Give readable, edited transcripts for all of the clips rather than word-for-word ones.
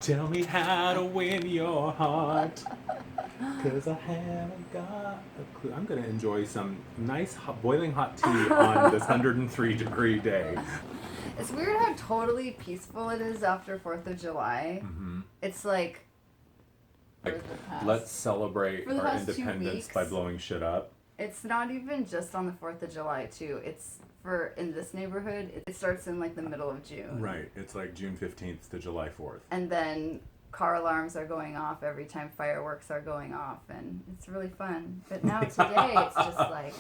Tell me how to win your heart, cause I haven't got a clue. I'm gonna enjoy some nice boiling hot tea on this 103-degree day. It's weird how totally peaceful it is after 4th of July. Mm-hmm. It's like Let's celebrate for the our past 2 independence weeks. by blowing shit up. It's not even just on the 4th of July, too. It's in this neighborhood, it starts in like the middle of June. Right. It's like June 15th to July 4th. And then car alarms are going off every time fireworks are going off, and it's really fun. But now today, it's just like...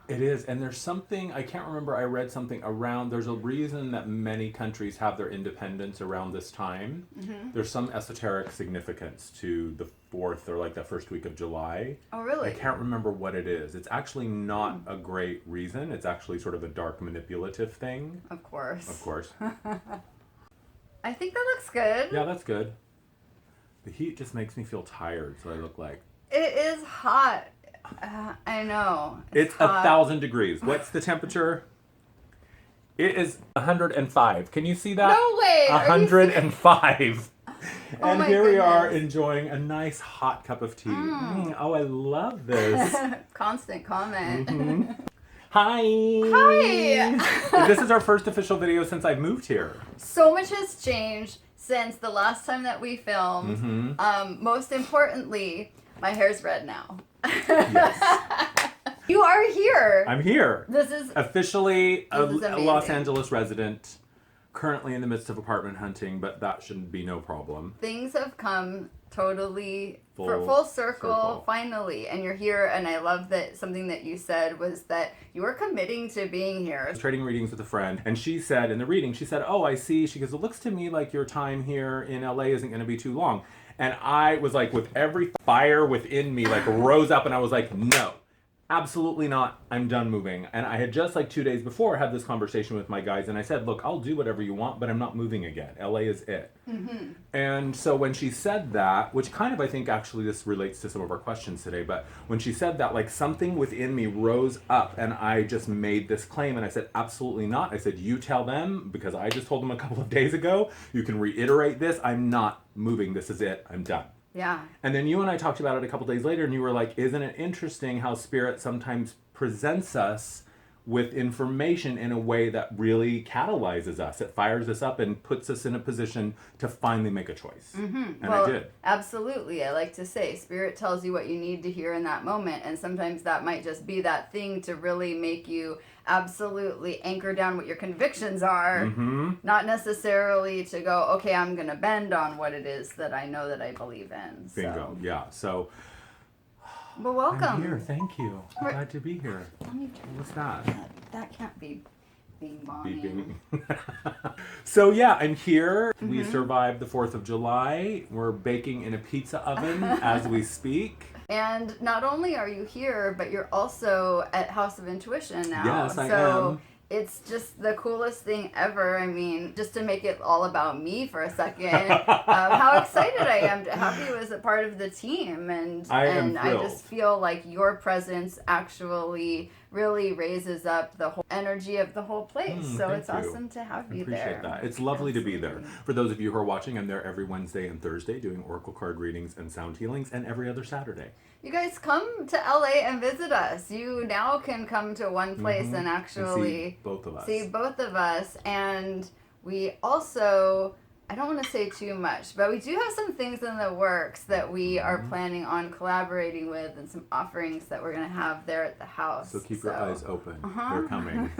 It is, and there's something, I can't remember, I read something around, there's a reason that many countries have their independence around this time. Mm-hmm. There's some esoteric significance to the 4th or like that first week of July. Oh, really? I can't remember what it is. It's actually not a great reason. It's actually sort of a dark manipulative thing. Of course. Of course. I think that looks good. Yeah, that's good. The heat just makes me feel tired, so I look like... It is hot. I know. It's hot. 1,000 degrees. What's the temperature? It is 105. Can you see that? No way! 105. Oh And my here we are goodness. enjoying a nice hot cup of tea. Oh, I love this. Constant comment. Mm-hmm. Hi. Hi. This is our first official video since I've moved here. So much has changed since the last time that we filmed. Mm-hmm. Most importantly, my hair's red now. Yes. You are here. I'm here. This is Officially a amazing. Los Angeles resident, currently in the midst of apartment hunting, but that shouldn't be no problem. Things have come totally Full full circle. circle finally, and you're here. And I love that something that you said was that you were committing to being I here. was trading readings with a friend, and she said in the reading, she said, "Oh, I see." She goes, "It looks to me like your time here in LA isn't going to be too long." And I was like, with every fire within me, like rose up, and I was like, "No, absolutely not. I'm done moving." And I had just like 2 days before had this conversation with my guys, and I said, "Look, I'll do whatever you want, but I'm not moving again. LA is it." Mm-hmm. And so when she said that, which kind of I think actually this relates to some of our questions today, but when she said that, like something within me rose up and I just made this claim, and I said, "Absolutely not." I said, "You tell them, because I just told them a couple of days ago, you can reiterate this. I'm not moving. This is it. I'm done." Yeah. And then you and I talked about it a couple days later, and you were like, "Isn't it interesting how spirit sometimes presents us with information in a way that really catalyzes us? It fires us up and puts us in a position to finally make a choice." And Well, I did. absolutely. I like to say spirit tells you what you need to hear in that moment, and sometimes that might just be that thing to really make you absolutely anchor down what your convictions are, not necessarily to go, okay, I'm going to bend on what it is that I know that I believe in. So. Bingo. Yeah. So Well, welcome. I'm here. Thank you. I'm glad to be here. Let me turn What's that? that can't be bing bonging. Beeping. So yeah, I'm here. We survived the 4th of July. We're baking in a pizza oven as we speak. And not only are you here, but you're also at House of Intuition now. Yes, I so am. It's just the coolest thing ever. I mean, just to make it all about me for a second, how excited I am to have you as a part of the team. And I am and I thrilled. just feel like your presence actually really raises up the whole energy of the whole place. So thank it's you. awesome to have I you appreciate there. that. It's lovely to be there. Absolutely. For those of you who are watching, I'm there every Wednesday and Thursday doing oracle card readings and sound healings, and every other Saturday. You guys come to LA and visit us. You now can come to one place and actually see both of us. see both of us. And we also, I don't want to say too much, but we do have some things in the works that we are planning on collaborating with, and some offerings that we're going to have there at the house. So keep your eyes open. Uh-huh. They're coming.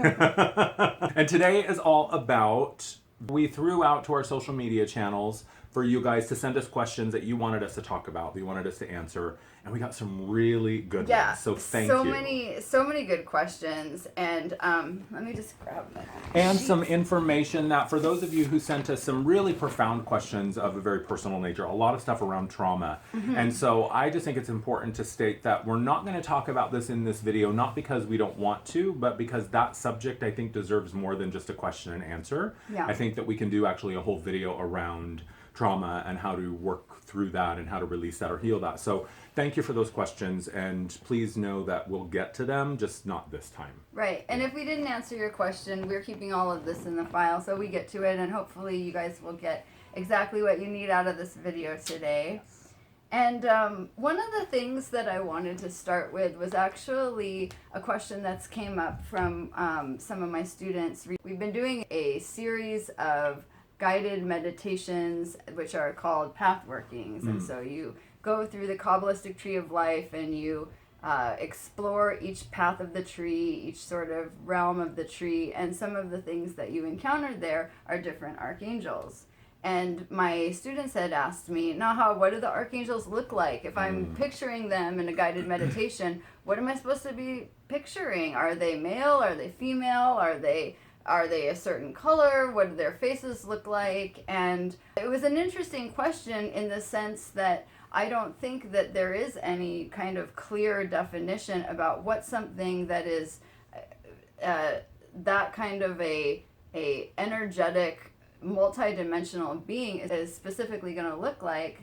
And today is all about, we threw out to our social media channels for you guys to send us questions that you wanted us to talk about, that you wanted us to answer, and we got some really good ones. So thank you. So many good questions. And let me just grab that. And some information that for those of you who sent us some really profound questions of a very personal nature, a lot of stuff around trauma. And so I just think it's important to state that we're not going to talk about this in this video, not because we don't want to, but because that subject I think deserves more than just a question and answer. Yeah. I think that we can do actually a whole video around trauma and how to work through that and how to release that or heal that. So thank you for those questions, and please know that we'll get to them, just not this time. Right. And if we didn't answer your question, we're keeping all of this in the file so we get to it, and hopefully you guys will get exactly what you need out of this video today. And one of the things that I wanted to start with was actually a question that's came up from some of my students. We've been doing a series of guided meditations, which are called path workings. And so you go through the Kabbalistic tree of life and you explore each path of the tree, each sort of realm of the tree. And some of the things that you encounter there are different archangels. And my students had asked me, Naha, what do the archangels look like? If I'm picturing them in a guided meditation, what am I supposed to be picturing? Are they male? Are they female? Are they a certain color? What do their faces look like? And it was an interesting question in the sense that I don't think that there is any kind of clear definition about what something that is that kind of a energetic multi-dimensional being is specifically going to look like,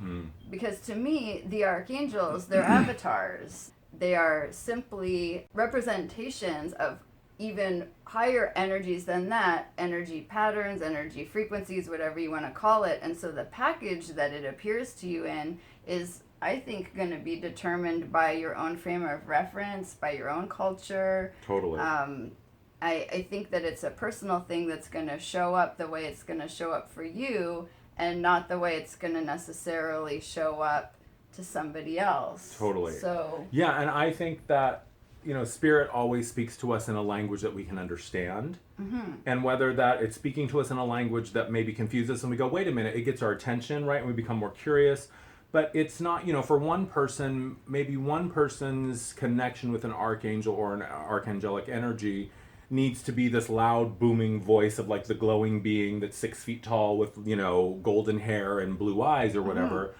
because to me the archangels, they're avatars. They are simply representations of even higher energies than that, energy patterns, energy frequencies, whatever you want to call it. And so the package that it appears to you in is, I think, going to be determined by your own frame of reference, by your own culture. Totally. I think that it's a personal thing that's going to show up the way it's going to show up for you, and not the way it's going to necessarily show up to somebody else. Totally. So yeah, and I think that, Spirit always speaks to us in a language that we can understand. And whether that it's speaking to us in a language that maybe confuses us and we go, wait a minute, it gets our attention, right? And we become more curious. But it's not, for one person, maybe one person's connection with an archangel or an archangelic energy needs to be this loud, booming voice of like the glowing being that's 6 feet tall with, golden hair and blue eyes or whatever.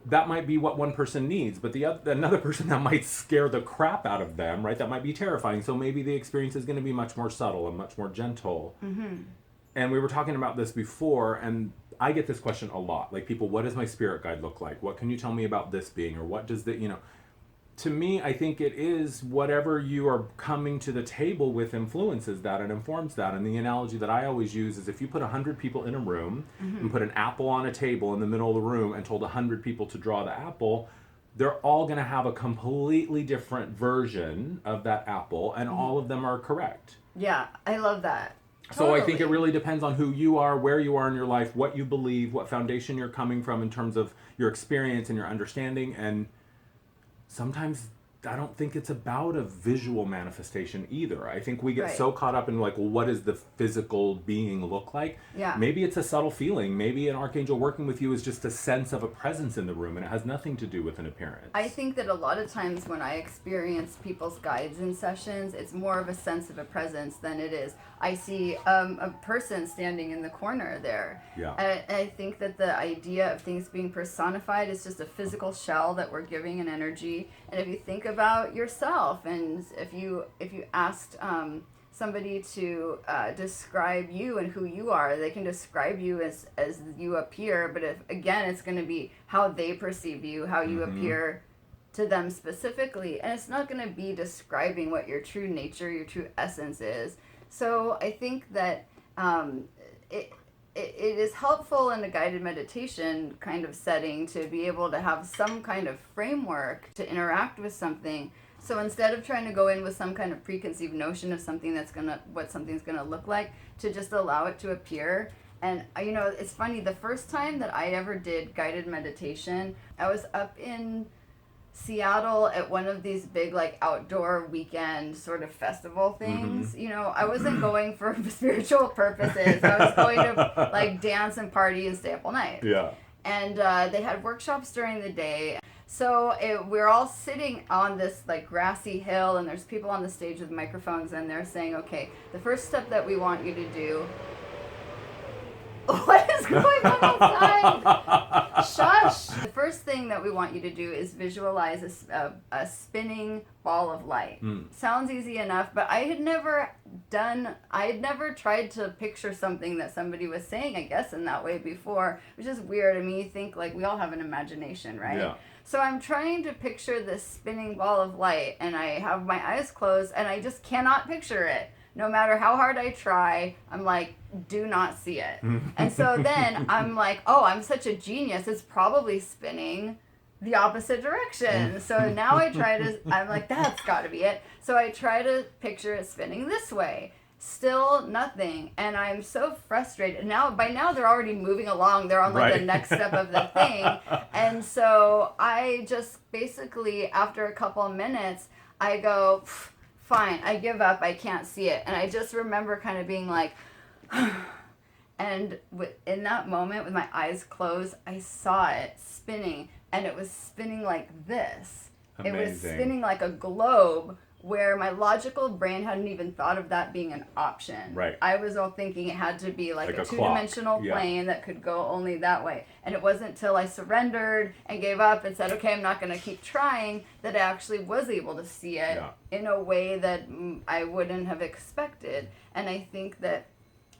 That might be what one person needs, but another person, that might scare the crap out of them, right? That might be terrifying. So maybe the experience is going to be much more subtle and much more gentle. And we were talking about this before, and I get this question a lot. Like, people, what does my spirit guide look like? What can you tell me about this being? Or what does the, to me, I think it is whatever you are coming to the table with influences that and informs that. And the analogy that I always use is, if you put 100 people in a room and put an apple on a table in the middle of the room and told 100 people to draw the apple, they're all going to have a completely different version of that apple, and all of them are correct. Yeah, I love that. So I think it really depends on who you are, where you are in your life, what you believe, what foundation you're coming from in terms of your experience and your understanding. And sometimes I don't think it's about a visual manifestation either. I think we get so caught up in like, well, what does the physical being look like? Yeah. Maybe it's a subtle feeling. Maybe an archangel working with you is just a sense of a presence in the room, and it has nothing to do with an appearance. I think that a lot of times when I experience people's guides in sessions, it's more of a sense of a presence than it is, I see a person standing in the corner there. Yeah. I think that the idea of things being personified is just a physical shell that we're giving an energy. And if you think about yourself, and if you asked somebody to describe you and who you are, they can describe you as you appear. But if, again, it's going to be how they perceive you, how you appear to them specifically. And it's not going to be describing what your true nature, your true essence is. So I think that it is helpful in a guided meditation kind of setting to be able to have some kind of framework to interact with something. So instead of trying to go in with some kind of preconceived notion of what something's gonna look like, to just allow it to appear. And it's funny, the first time that I ever did guided meditation, I was up in Seattle at one of these big like outdoor weekend sort of festival things. I wasn't going for spiritual purposes. I was going to like dance and party and stay up all night. Yeah. And they had workshops during the day. So we're all sitting on this like grassy hill, and there's people on the stage with microphones, and they're saying, okay, the first step that we want you to do. What is going on outside? Shush! The first thing that we want you to do is visualize a spinning ball of light. Sounds easy enough, but I had never tried to picture something that somebody was saying, I guess, in that way before, which is weird. I mean, you think like we all have an imagination, right? Yeah. So I'm trying to picture this spinning ball of light, and I have my eyes closed, and I just cannot picture it. no matter how hard I try, I'm like, do not see it. And so then I'm like, oh, I'm such a genius. It's probably spinning the opposite direction. So now I'm like, that's got to be it. So I try to picture it spinning this way. Still nothing, and I'm so frustrated. By now they're already moving along. They're on like the next step of the thing. And so I just basically, after a couple of minutes, I go, fine, I give up. I can't see it. And I just remember kind of being like, and in that moment with my eyes closed, I saw it spinning, and it was spinning like this. Amazing. It was spinning like a globe, where my logical brain hadn't even thought of that being an option. Right. I was all thinking it had to be like a two-dimensional plane that could go only that way. And it wasn't until I surrendered and gave up and said, okay, I'm not going to keep trying, that I actually was able to see it in a way that I wouldn't have expected. And I think that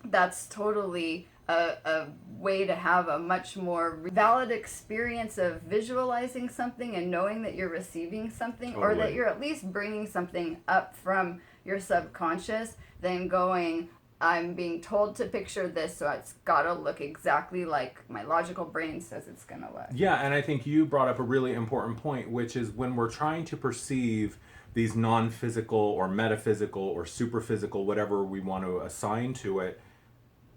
that's totally a way to have a much more valid experience of visualizing something and knowing that you're receiving something, or that you're at least bringing something up from your subconscious, than going, I'm being told to picture this, so it's got to look exactly like my logical brain says it's going to look. Yeah, and I think you brought up a really important point, which is when we're trying to perceive these non-physical or metaphysical or superphysical, whatever we want to assign to it,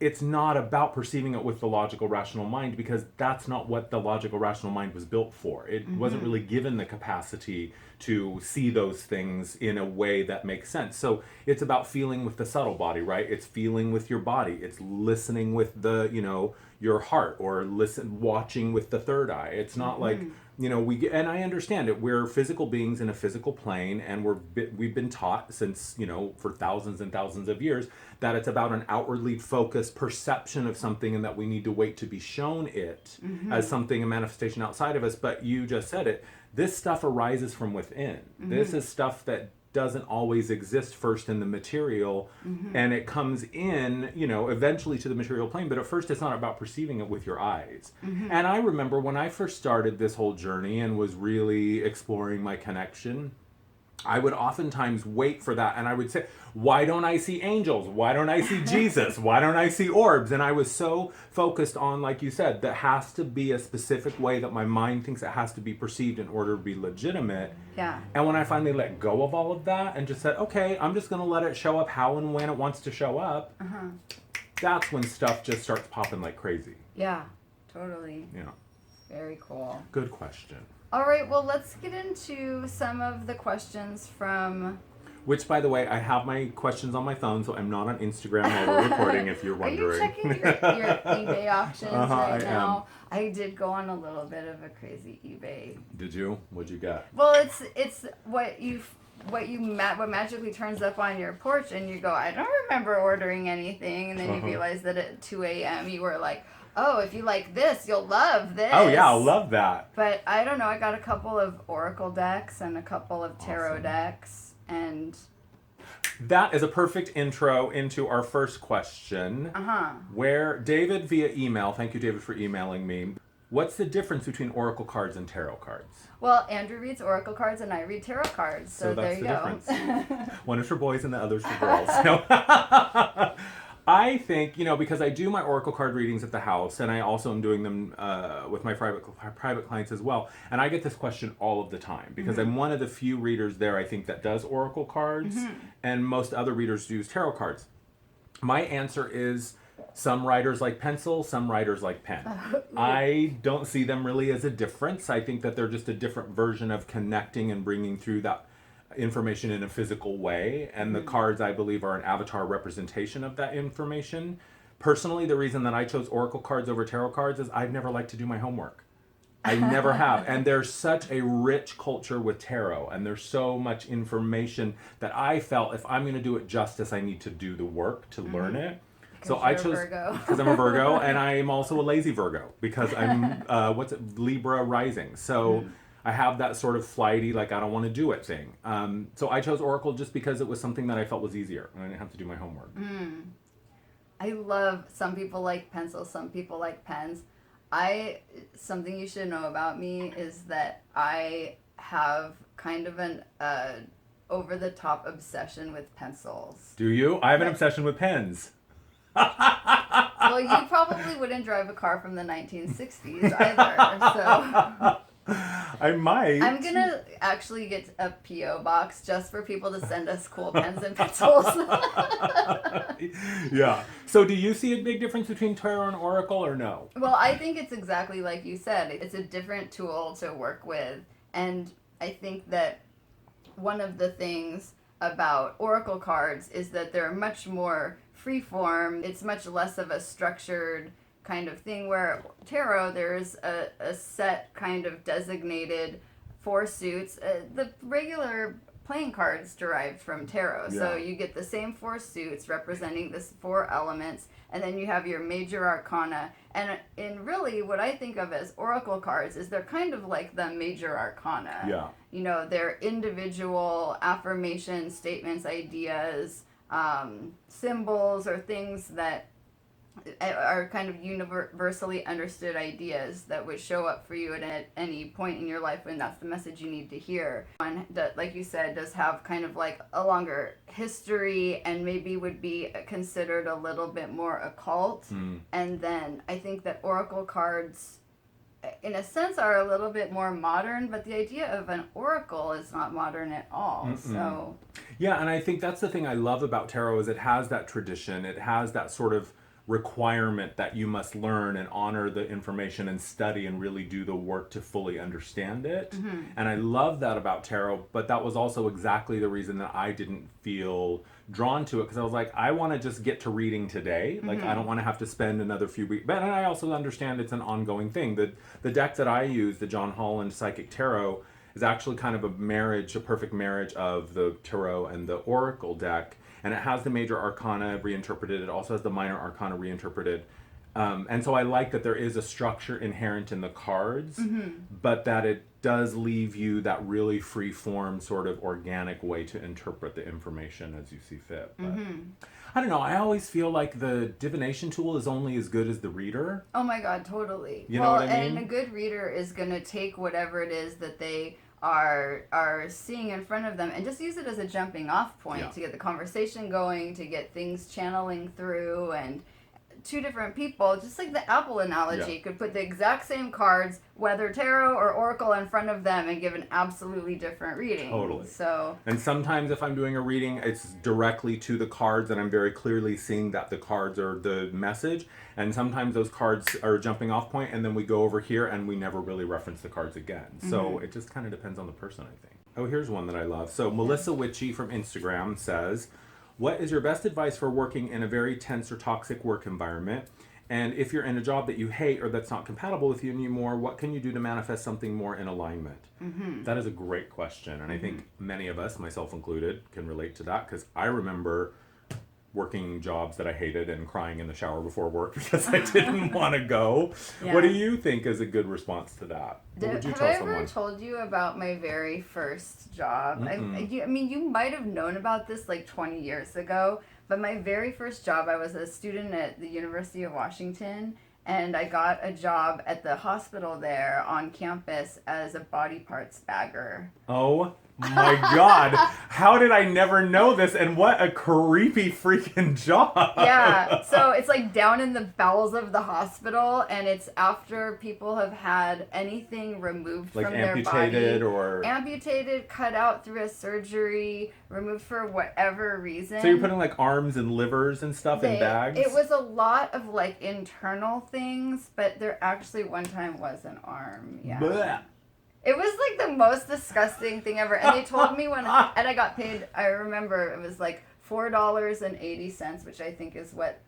it's not about perceiving it with the logical rational mind, because that's not what the logical rational mind was built for. It wasn't really given the capacity to see those things in a way that makes sense. So it's about feeling with the subtle body, right? It's feeling with your body. It's listening with the, your heart, or watching with the third eye. It's not like, and I understand it. We're physical beings in a physical plane, and we've been taught since, for thousands and thousands of years, that it's about an outwardly focused perception of something, and that we need to wait to be shown it as something, a manifestation outside of us. But you just said it. This stuff arises from within. This is stuff that doesn't always exist first in the material, and it comes in, eventually to the material plane, but at first it's not about perceiving it with your eyes. And I remember when I first started this whole journey and was really exploring my connection, I would oftentimes wait for that, and I would say, why don't I see angels? Why don't I see Jesus? Why don't I see orbs? And I was so focused on, like you said, that has to be a specific way that my mind thinks it has to be perceived in order to be legitimate. Yeah. And when I finally let go of all of that and just said, okay, I'm just going to let it show up how and when it wants to show up, that's when stuff just starts popping like crazy. Yeah, totally. Yeah. Very cool. Good question. All right, well, let's get into some of the questions from... Which, by the way, I have my questions on my phone, so I'm not on Instagram while we're recording, if you're wondering. Are you checking your eBay auctions right I now? I did go on a little bit of a crazy eBay. Did you? What'd you get? Well, it's what magically turns up on your porch, and you go, I don't remember ordering anything, and then you realize that at 2 a.m. you were like, oh, if you like this, you'll love this. Oh, yeah, I'll love that. But I don't know. I got a couple of oracle decks and a couple of tarot decks. And that is a perfect intro into our first question. Where David via email, thank you, David, for emailing me. What's the difference between oracle cards and tarot cards? Well, Andrew reads oracle cards and I read tarot cards. So there you go. Difference. One is for boys and the other's for girls. No. I think, because I do my oracle card readings at the house, and I also am doing them with my private clients as well, and I get this question all of the time, because I'm one of the few readers there, I think, that does oracle cards, and most other readers use tarot cards. My answer is, some writers like pencil, some writers like pen. I don't see them really as a difference. I think that they're just a different version of connecting and bringing through that information in a physical way, and the cards, I believe, are an avatar representation of that information. Personally, the reason that I chose oracle cards over tarot cards is I've never liked to do my homework. I never have. And there's such a rich culture with tarot, and there's so much information that I felt if I'm going to do it justice, I need to do the work to learn it. So I chose, because I'm a Virgo, and I'm also a lazy Virgo, because I'm Libra rising. So I have that sort of flighty, like, I don't want to do it thing. So I chose oracle just because it was something that I felt was easier, and I didn't have to do my homework. I love, some people like pencils, some people like pens. Something you should know about me is that I have kind of an over-the-top obsession with pencils. Do you? I have an obsession with pens. Well, you probably wouldn't drive a car from the 1960s either, so... I might. I'm gonna actually get a P.O. box just for people to send us cool pens and pencils. Yeah. So do you see a big difference between tarot and oracle or no? Well, I think it's exactly like you said. It's a different tool to work with. And I think that one of the things about oracle cards is that they're much more freeform. It's much less of a structured kind of thing, where tarot, there's a set kind of designated 4 suits. The regular playing cards derived from tarot. Yeah. So you get the same 4 suits representing the 4 elements, and then you have your major arcana. And in really what I think of as oracle cards is they're kind of like the major arcana. Yeah. You know, they're individual affirmations, statements, ideas, symbols, or things that are kind of universally understood ideas that would show up for you at any point in your life when that's the message you need to hear. One that, like you said, does have kind of like a longer history and maybe would be considered a little bit more occult. And then I think that oracle cards, in a sense, are a little bit more modern, but the idea of an oracle is not modern at all. So yeah, and I think that's the thing I love about tarot is it has that tradition. It has that sort of requirement that you must learn and honor the information and study and really do the work to fully understand it. And I love that about tarot, but that was also exactly the reason that I didn't feel drawn to it, because I was like, I want to just get to reading today. Like, I don't want to have to spend another few weeks. But I also understand it's an ongoing thing. The deck that I use, the John Holland Psychic Tarot, is actually kind of a perfect marriage of the tarot and the oracle deck. And it has the major arcana reinterpreted. It also has the minor arcana reinterpreted. And so I like that there is a structure inherent in the cards, but that it does leave you that really free form, sort of organic way to interpret the information as you see fit. But I don't know. I always feel like the divination tool is only as good as the reader. oh my God, totally. You know what I And mean? a good reader is going to take whatever it is that they are seeing in front of them and just use it as a jumping off point to get the conversation going, to get things channeling through. And 2 different people, just like the apple analogy, could put the exact same cards, whether tarot or oracle, in front of them and give an absolutely different reading. Totally. So, and sometimes if I'm doing a reading, it's directly to the cards and I'm very clearly seeing that the cards are the message. And sometimes those cards are a jumping off point, and then we go over here and we never really reference the cards again. So it just kind of depends on the person, I think. Oh, here's one that I love. So Melissa Witchy from Instagram says, what is your best advice for working in a very tense or toxic work environment? And if you're in a job that you hate or that's not compatible with you anymore, what can you do to manifest something more in alignment? That is a great question. And I think many of us, myself included, can relate to that, because I remember working jobs that I hated and crying in the shower before work because I didn't want to go. What do you think is a good response to that? What would you have tell I ever someone? told you about my very first job? I mean, you might have known about this like 20 years ago, but my very first job, I was a student at the University of Washington, and I got a job at the hospital there on campus as a body parts bagger. Oh my God. How did I never know this? And what a creepy freaking job. Yeah, so it's like down in the bowels of the hospital, and it's after people have had anything removed Like from their amputated body. or... Amputated, cut out through a surgery, removed for whatever reason. So you're putting like arms and livers and stuff in bags? It was a lot of like internal things, but there actually one time was an arm. Yeah. Blech. It was like the most disgusting thing ever. And they told me and I got paid, I remember it was like $4.80, which I think is what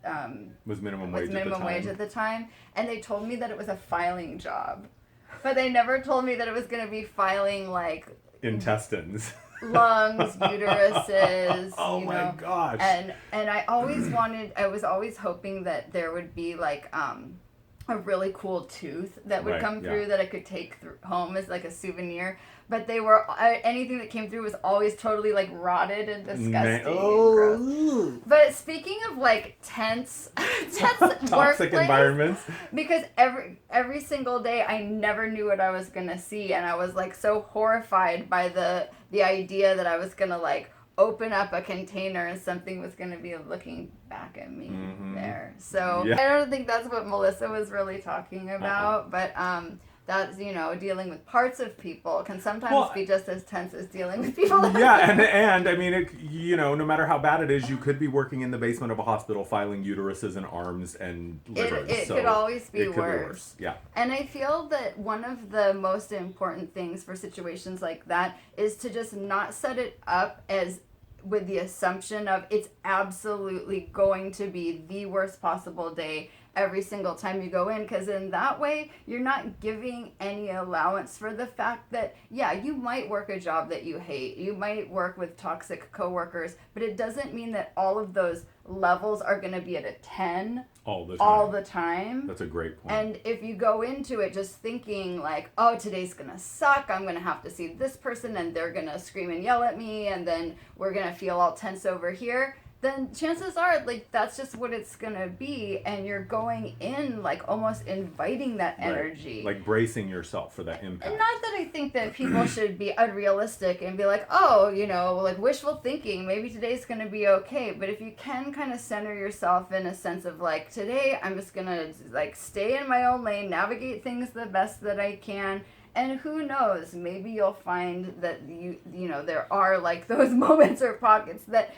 was minimum was wage minimum at the time. wage at the time. And they told me that it was a filing job. But they never told me that it was going to be filing like Intestines. lungs, uteruses. Oh you my know. gosh. And I always I was always hoping that there would be like a really cool tooth that would come through that I could take home as like a souvenir. But they were, anything that came through was always totally like rotted and disgusting and gross. But speaking of like tense toxic environments, because every single day I never knew what I was gonna see, and I was like so horrified by the idea that I was gonna like open up a container and something was going to be looking back at me there. So I don't think that's what Melissa was really talking about, but that's, you know, dealing with parts of people can sometimes be just as tense as dealing with people. And I mean, you know, no matter how bad it is, you could be working in the basement of a hospital filing uteruses and arms and livers. It could always be worse. Yeah. And I feel that one of the most important things for situations like that is to just not set it up as with the assumption of it's absolutely going to be the worst possible day every single time you go in, because in that way you're not giving any allowance for the fact that you might work a job that you hate, you might work with toxic coworkers, but it doesn't mean that all of those levels are going to be at a 10 all the time. That's a great point. And if you go into it just thinking like, oh, today's going to suck, I'm going to have to see this person and they're going to scream and yell at me and then we're going to feel all tense over here, then chances are like that's just what it's gonna be, and you're going in like almost inviting that energy, like bracing yourself for that impact. And not that I think that people should be unrealistic and be like, oh, you know, like wishful thinking, maybe today's gonna be okay, but if you can kind of center yourself in a sense of like, today I'm just gonna like stay in my own lane, navigate things the best that I can. And who knows, maybe you'll find that you know there are like those moments or pockets that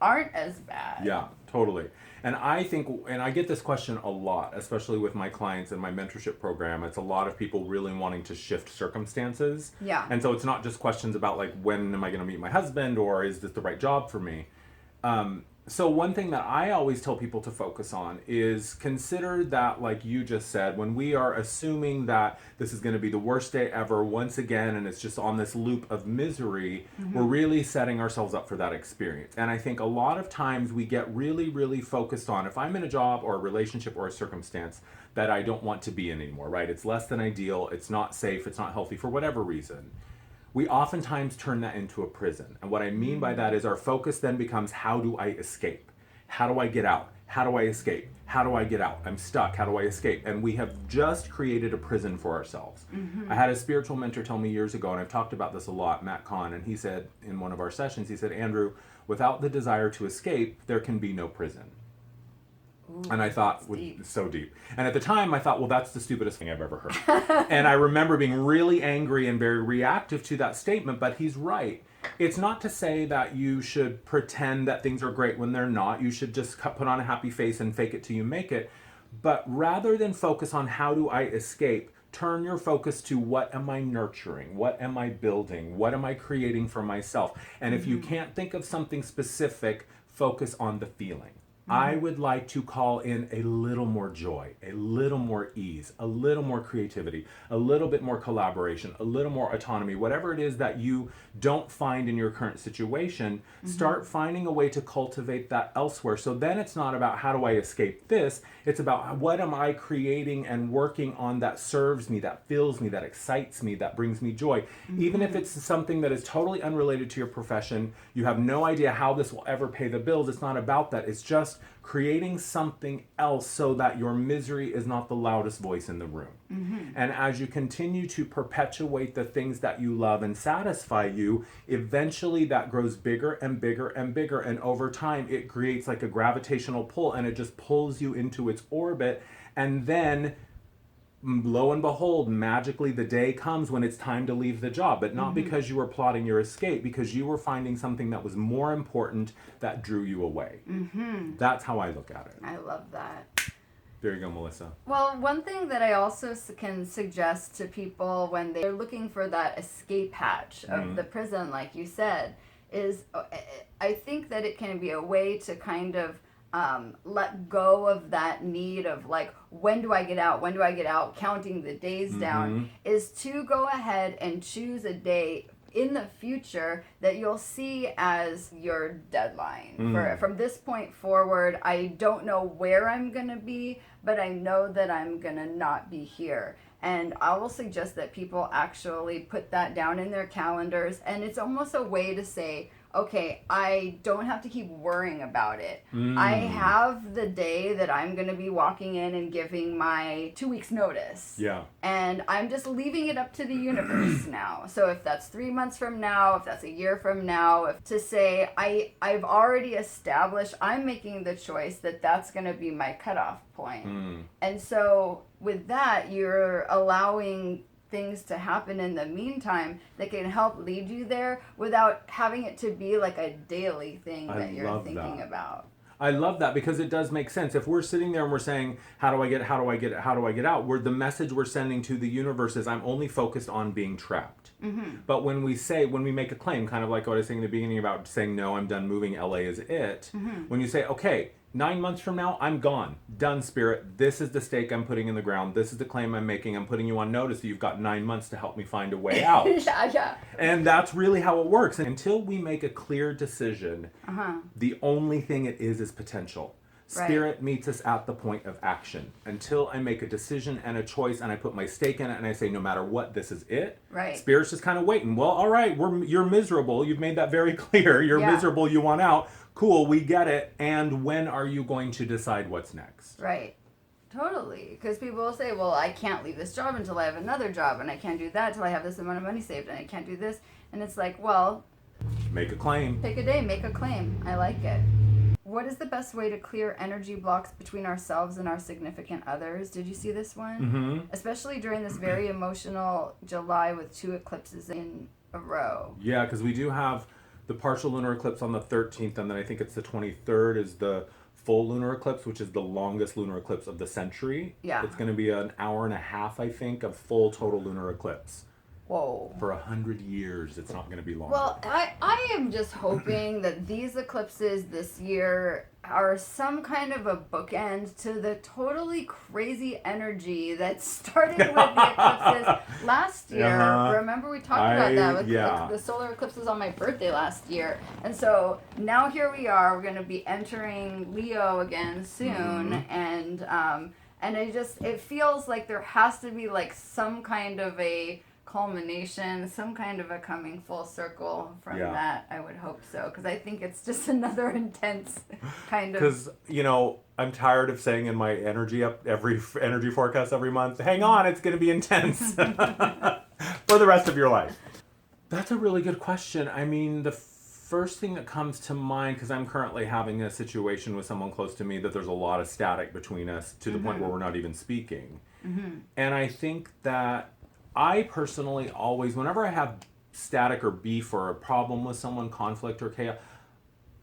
aren't as bad. Yeah, totally. And I think, and I get this question a lot, especially with my clients in my mentorship program. It's a lot of people really wanting to shift circumstances. Yeah. And so it's not just questions about like, when am I going to meet my husband, or is this the right job for me? So one thing that I always tell people to focus on is consider that, like you just said, when we are assuming that this is going to be the worst day ever once again, and it's just on this loop of misery, we're really setting ourselves up for that experience. And I think a lot of times we get really, really focused on, if I'm in a job or a relationship or a circumstance that I don't want to be in anymore, right? It's less than ideal, it's not safe, it's not healthy for whatever reason. We oftentimes turn that into a prison. And what I mean by that is our focus then becomes, how do I escape? How do I get out? How do I escape? How do I get out? I'm stuck. How do I escape? And we have just created a prison for ourselves. I had a spiritual mentor tell me years ago, and I've talked about this a lot, Matt Kahn, and he said in one of our sessions, he said, Andrew, without the desire to escape, there can be no prison. Ooh, and I thought, so deep. And at the time, I thought, well, that's the stupidest thing I've ever heard. And I remember being really angry and very reactive to that statement, but he's right. It's not to say that you should pretend that things are great when they're not. You should just put on a happy face and fake it till you make it. But rather than focus on how do I escape, turn your focus to what am I nurturing? What am I building? What am I creating for myself? And if you can't think of something specific, focus on the feeling. I would like to call in a little more joy, a little more ease, a little more creativity, a little bit more collaboration, a little more autonomy, whatever it is that you don't find in your current situation, start finding a way to cultivate that elsewhere. So then it's not about how do I escape this, it's about what am I creating and working on that serves me, that fills me, that excites me, that brings me joy. Even if it's something that is totally unrelated to your profession, you have no idea how this will ever pay the bills, it's not about that, it's just creating something else so that your misery is not the loudest voice in the room. And as you continue to perpetuate the things that you love and satisfy you, eventually that grows bigger and bigger and bigger. And over time, it creates like a gravitational pull, and it just pulls you into its orbit. And then lo and behold, magically the day comes when it's time to leave the job, but not because you were plotting your escape, because you were finding something that was more important that drew you away. That's how I look at it. I love that. There you go, Melissa. Well, one thing that I also can suggest to people when they're looking for that escape hatch of the prison, like you said, is I think that it can be a way to kind of let go of that need of like, when do I get out? When do I get out? Counting the days down, is to go ahead and choose a day in the future that you'll see as your deadline. From this point forward, I don't know where I'm going to be, but I know that I'm going to not be here. And I will suggest that people actually put that down in their calendars. And it's almost a way to say, okay, I don't have to keep worrying about it. I have the day that I'm going to be walking in and giving my 2 weeks notice. Yeah. And I'm just leaving it up to the universe now. So if that's 3 months from now, if that's a year from now, to say I've already established, I'm making the choice that that's going to be my cutoff point. And so with that, you're allowing things to happen in the meantime that can help lead you there without having it to be like a daily thing that you're thinking about. I love that, because it does make sense. If we're sitting there and we're saying, how do I get out? The message we're sending to the universe is, I'm only focused on being trapped. But when we make a claim, kind of like what I was saying in the beginning about saying, no, I'm done moving, LA is it. When you say, okay, 9 months from now, I'm gone. Done, spirit. This is the stake I'm putting in the ground. This is the claim I'm making. I'm putting you on notice that you've got 9 months to help me find a way out. Yeah. And that's really how it works. And until we make a clear decision, the only thing it is potential. Spirit meets us at the point of action. Until I make a decision and a choice and I put my stake in it and I say, no matter what, this is it. Spirit's just kind of waiting. Well, all right, you're miserable. You've made that very clear. You're miserable. You want out. Cool, we get it. And when are you going to decide what's next? Right. Totally. Because people will say, well, I can't leave this job until I have another job, and I can't do that until I have this amount of money saved, and I can't do this. And it's like, well, make a claim. Pick a day, make a claim. I like it. What is the best way to clear energy blocks between ourselves and our significant others? Did you see this one? Especially during this very emotional July with 2 eclipses in a row. Yeah, because we do have the partial lunar eclipse on the 13th, and then I think it's the 23rd is the full lunar eclipse, which is the longest lunar eclipse of the century. Yeah. It's going to be an hour and a half, I think, of full total lunar eclipse. Whoa. For 100 years, it's not going to be longer. Well, I am just hoping that these eclipses this year are some kind of a bookend to the totally crazy energy that started with the eclipses last year. Remember we talked about that with the solar eclipses on my birthday last year. And so now here we are. We're going to be entering Leo again soon. And it feels like there has to be like some kind of a culmination, some kind of a coming full circle from that. I would hope so, because I think it's just another intense kind of. Because I'm tired of saying in my energy forecast every month, hang on, it's going to be intense for the rest of your life. That's a really good question. I mean, the first thing that comes to mind, because I'm currently having a situation with someone close to me that there's a lot of static between us to the point where we're not even speaking, and I think that I personally always, whenever I have static or beef or a problem with someone, conflict or chaos,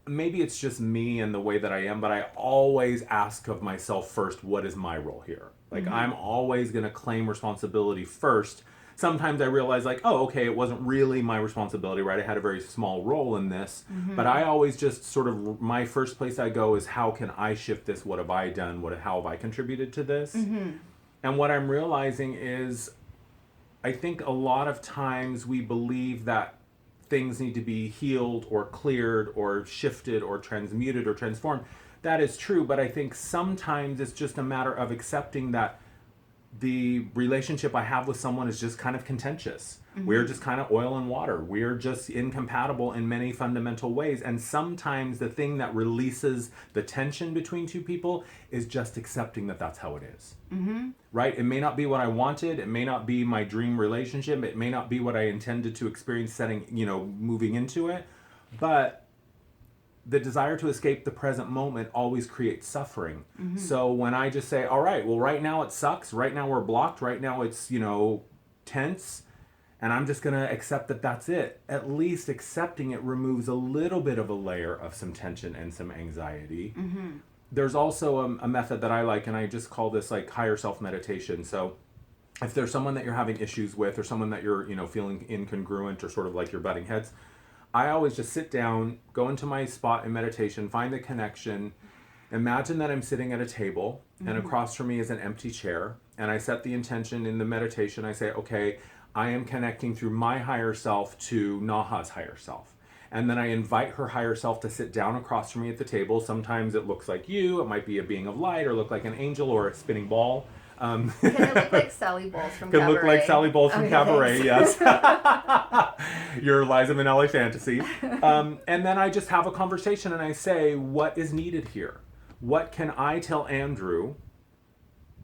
maybe it's just me and the way that I am, but I always ask of myself first, what is my role here? Like, I'm always going to claim responsibility first. Sometimes I realize, like, oh, okay, it wasn't really my responsibility, right? I had a very small role in this. But I always just sort of, my first place I go is, how can I shift this? What have I done? How have I contributed to this? And what I'm realizing is, I think a lot of times we believe that things need to be healed or cleared or shifted or transmuted or transformed. That is true, but I think sometimes it's just a matter of accepting that the relationship I have with someone is just kind of contentious. We're just kind of oil and water. We're just incompatible in many fundamental ways. And sometimes the thing that releases the tension between two people is just accepting that that's how it is. Right? It may not be what I wanted. It may not be my dream relationship. It may not be what I intended to experience moving into it. But the desire to escape the present moment always creates suffering. So when I just say, all right, well, right now it sucks. Right now we're blocked. Right now it's, tense. And I'm just going to accept that that's it. At least accepting it removes a little bit of a layer of some tension and some anxiety. There's also a method that I like, and I just call this like higher self meditation. So if there's someone that you're having issues with, or someone that you're, feeling incongruent or sort of like you're butting heads, I always just sit down, go into my spot in meditation, find the connection, imagine that I'm sitting at a table and across from me is an empty chair. And I set the intention in the meditation. I say, okay, I am connecting through my higher self to Naha's higher self. And then I invite her higher self to sit down across from me at the table. Sometimes it looks like you, it might be a being of light, or look like an angel or a spinning ball. Can it look like Sally Bowles from Can Cabaret? look like Sally Bowles from Cabaret, thanks. yes. Your Liza Minnelli fantasy. And then I just have a conversation and I say, what is needed here? What can I tell Andrew?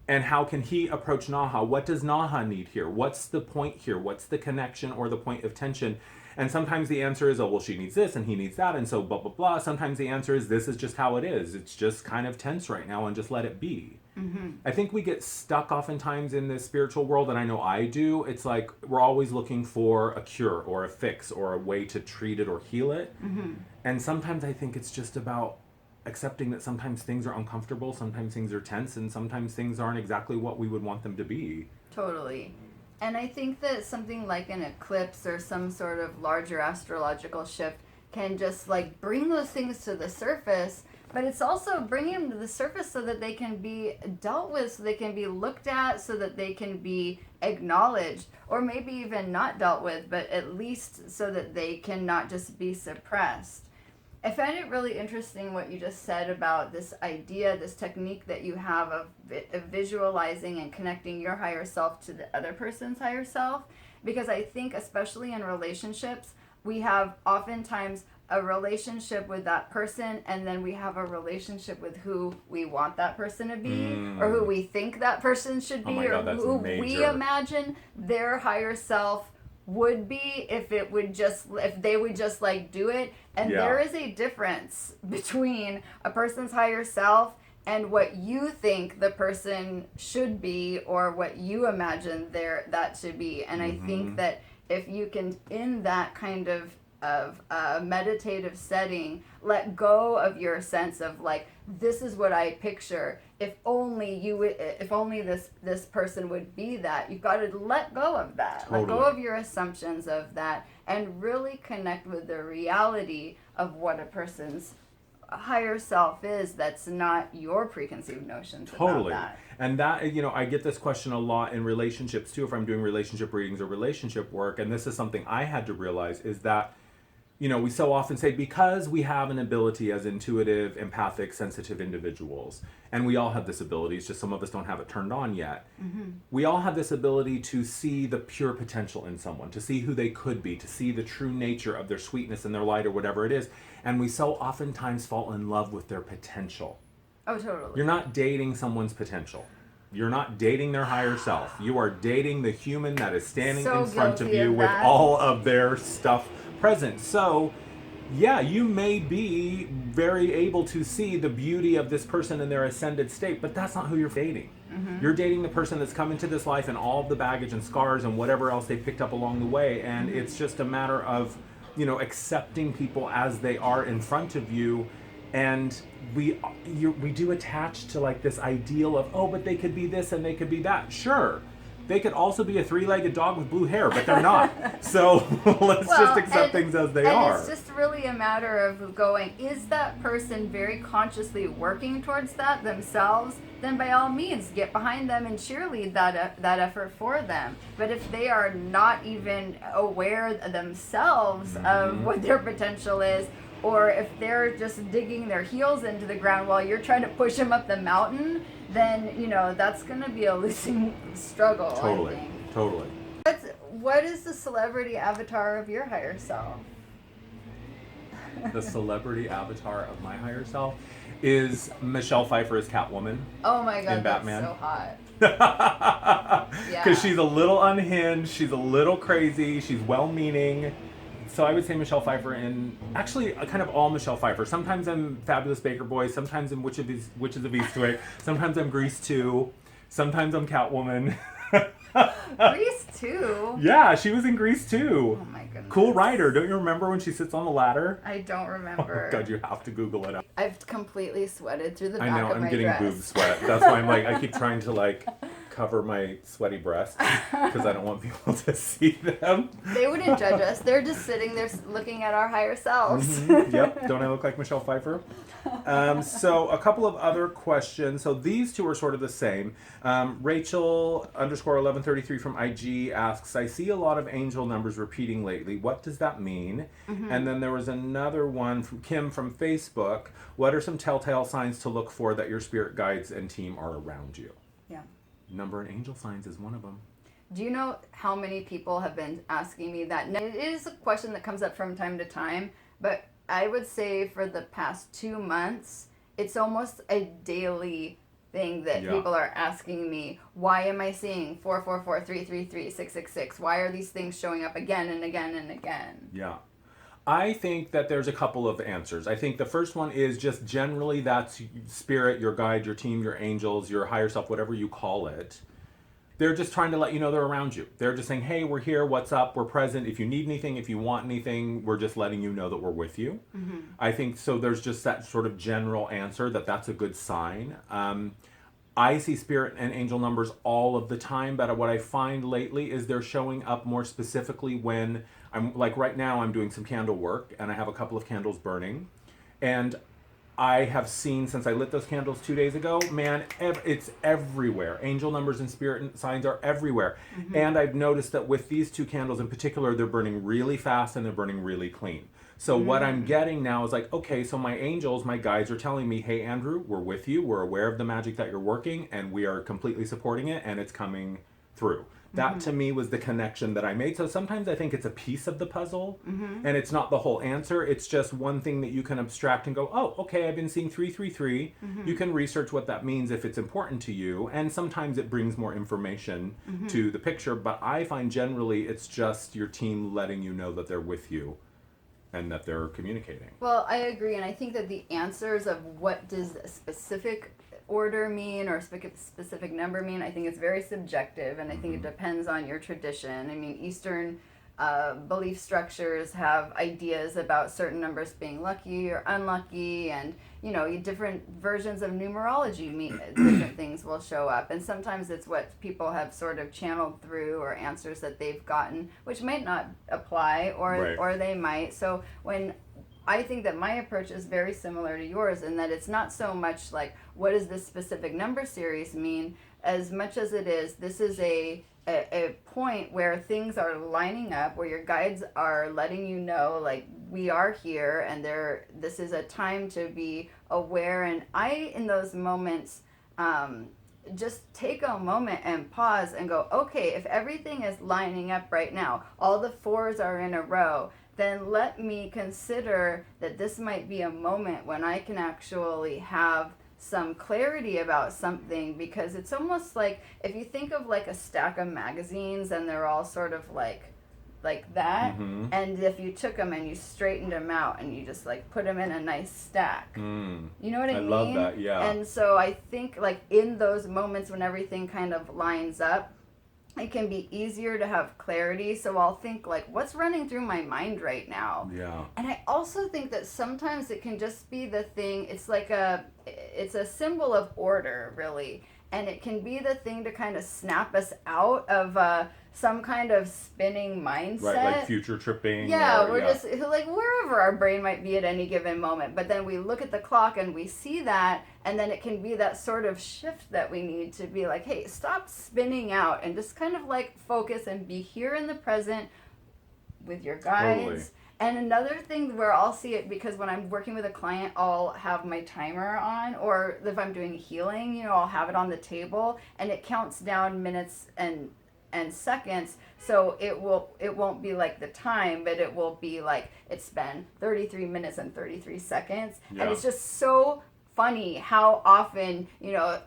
And how can he approach Naha? What does Naha need here? What's the point here? What's the connection or the point of tension? And sometimes the answer is, oh, well, she needs this and he needs that, and so blah, blah, blah. Sometimes the answer is, this is just how it is. It's just kind of tense right now, and just let it be. Mm-hmm. I think we get stuck oftentimes in this spiritual world, and I know I do. It's like we're always looking for a cure or a fix or a way to treat it or heal it. Mm-hmm. And sometimes I think it's just about accepting that sometimes things are uncomfortable, sometimes things are tense, and sometimes things aren't exactly what we would want them to be. Totally. And I think that something like an eclipse or some sort of larger astrological shift can just like bring those things to the surface, but it's also bringing them to the surface so that they can be dealt with, so they can be looked at, so that they can be acknowledged, or maybe even not dealt with, but at least so that they can not just be suppressed. I find it really interesting what you just said about this idea, this technique that you have of visualizing and connecting your higher self to the other person's higher self, because I think especially in relationships, we have oftentimes a relationship with that person, and then we have a relationship with who we want that person to be, or who we think that person should be, God, or who we imagine their higher self would be if they would just like do it. And there is a difference between a person's higher self and what you think the person should be, or what you imagine that should be. And I think that if you can, in that kind of meditative setting, let go of your sense of like, this is what I picture. If only this person would be that. You've got to let go of that. Totally. Let go of your assumptions of that, and really connect with the reality of what a person's higher self is. That's not your preconceived notions about that. And that, I get this question a lot in relationships too, if I'm doing relationship readings or relationship work. And this is something I had to realize, is that we so often say, because we have an ability as intuitive, empathic, sensitive individuals, and we all have this ability, it's just some of us don't have it turned on yet. Mm-hmm. We all have this ability to see the pure potential in someone, to see who they could be, to see the true nature of their sweetness and their light or whatever it is. And we so oftentimes fall in love with their potential. Oh, totally. You're not dating someone's potential. You're not dating their higher self. You are dating the human that is standing in front of you with all of their stuff present. So, yeah, you may be very able to see the beauty of this person in their ascended state, but that's not who you're dating. Mm-hmm. You're dating the person that's come into this life and all of the baggage and scars and whatever else they picked up along the way, and it's just a matter of, accepting people as they are in front of you. And we do attach to like this ideal of, oh, but they could be this and they could be that. Sure. They could also be a three-legged dog with blue hair, but they're not. So let's just accept things as they are. And it's just really a matter of going, is that person very consciously working towards that themselves? Then by all means, get behind them and cheerlead that effort for them. But if they are not even aware themselves of what their potential is, or if they're just digging their heels into the ground while you're trying to push them up the mountain, then, that's going to be a losing struggle, Totally, I think. totally. What is the celebrity avatar of your higher self? The celebrity avatar of my higher self is Michelle Pfeiffer as Catwoman. Oh my God, in that's Batman. so hot. Because she's a little unhinged, she's a little crazy, she's well-meaning. So I would say Michelle Pfeiffer, and actually kind of all Michelle Pfeiffer. Sometimes I'm Fabulous Baker Boy, sometimes I'm Witches of Eastwick, sometimes I'm Grease 2, sometimes I'm Catwoman. Grease 2? Yeah, she was in Grease 2. Oh my goodness. Cool writer. Don't you remember when she sits on the ladder? I don't remember. Oh God, you have to Google it. I've completely sweated through the back I know, of I'm my getting dress. boob sweat. That's why I'm like, I keep trying to like cover my sweaty breasts because I don't want people to see them. They wouldn't judge us. They're just sitting there looking at our higher selves. Mm-hmm. Yep. Don't I look like Michelle Pfeiffer? So a couple of other questions. So these two are sort of the same. Rachel underscore 1133 from IG asks, I see a lot of angel numbers repeating lately. What does that mean? And then there was another one from Kim from Facebook. What are some telltale signs to look for that your spirit guides and team are around you? Yeah. Number and angel signs is one of them. Do you know how many people have been asking me that? Now, it is a question that comes up from time to time, but I would say for the past 2 months, it's almost a daily thing that people are asking me, why am I seeing 444, 333, 666? Why are these things showing up again and again and again? Yeah. I think that there's a couple of answers. I think the first one is just generally that's spirit, your guide, your team, your angels, your higher self, whatever you call it. They're just trying to let you know they're around you. They're just saying, hey, we're here, what's up, we're present. If you need anything, if you want anything, we're just letting you know that we're with you. I think so there's just that sort of general answer that's a good sign. I see spirit and angel numbers all of the time, but what I find lately is they're showing up more specifically when I'm, like right now, I'm doing some candle work and I have a couple of candles burning. And I have seen, since I lit those candles 2 days ago, man, it's everywhere. Angel numbers and spirit signs are everywhere. And I've noticed that with these two candles in particular, they're burning really fast and they're burning really clean. So what I'm getting now is like, okay, so my angels, my guides are telling me, hey, Andrew, we're with you. We're aware of the magic that you're working and we are completely supporting it and it's coming through. That to me was the connection that I made. So sometimes I think it's a piece of the puzzle and it's not the whole answer. It's just one thing that you can abstract and go, oh, okay, I've been seeing 333. You can research what that means if it's important to you. And sometimes it brings more information to the picture. But I find generally it's just your team letting you know that they're with you and that they're communicating. Well, I agree. And I think that the answers of what does a specific order mean or specific number mean, I think it's very subjective, and I think it depends on your tradition. I mean, Eastern belief structures have ideas about certain numbers being lucky or unlucky, and different versions of numerology mean different things will show up, and sometimes it's what people have sort of channeled through or answers that they've gotten, which might not apply, or they might. So when I think that my approach is very similar to yours in that it's not so much like, what does this specific number series mean, as much as it is, this is a point where things are lining up, where your guides are letting you know, like, we are here, and this is a time to be aware. And I, in those moments, just take a moment and pause and go, okay, if everything is lining up right now, all the fours are in a row, then let me consider that this might be a moment when I can actually have some clarity about something, because it's almost like if you think of like a stack of magazines and they're all sort of like that, and if you took them and you straightened them out and you just like put them in a nice stack, you know what I mean? I love that, yeah. And so I think like in those moments when everything kind of lines up, it can be easier to have clarity. So I'll think like, what's running through my mind right now? Yeah. And I also think that sometimes it can just be the thing, it's a symbol of order, really. And it can be the thing to kind of snap us out of some kind of spinning mindset. Right, like future tripping. Yeah, we're just like wherever our brain might be at any given moment. But then we look at the clock and we see that, and then it can be that sort of shift that we need to be like, hey, stop spinning out and just kind of like focus and be here in the present with your guides. Totally. And another thing where I'll see it, because when I'm working with a client, I'll have my timer on, or if I'm doing healing, I'll have it on the table, and it counts down minutes and seconds, so it won't be like the time, but it will be like it's been 33 minutes and 33 seconds. Yeah. And it's just so funny how often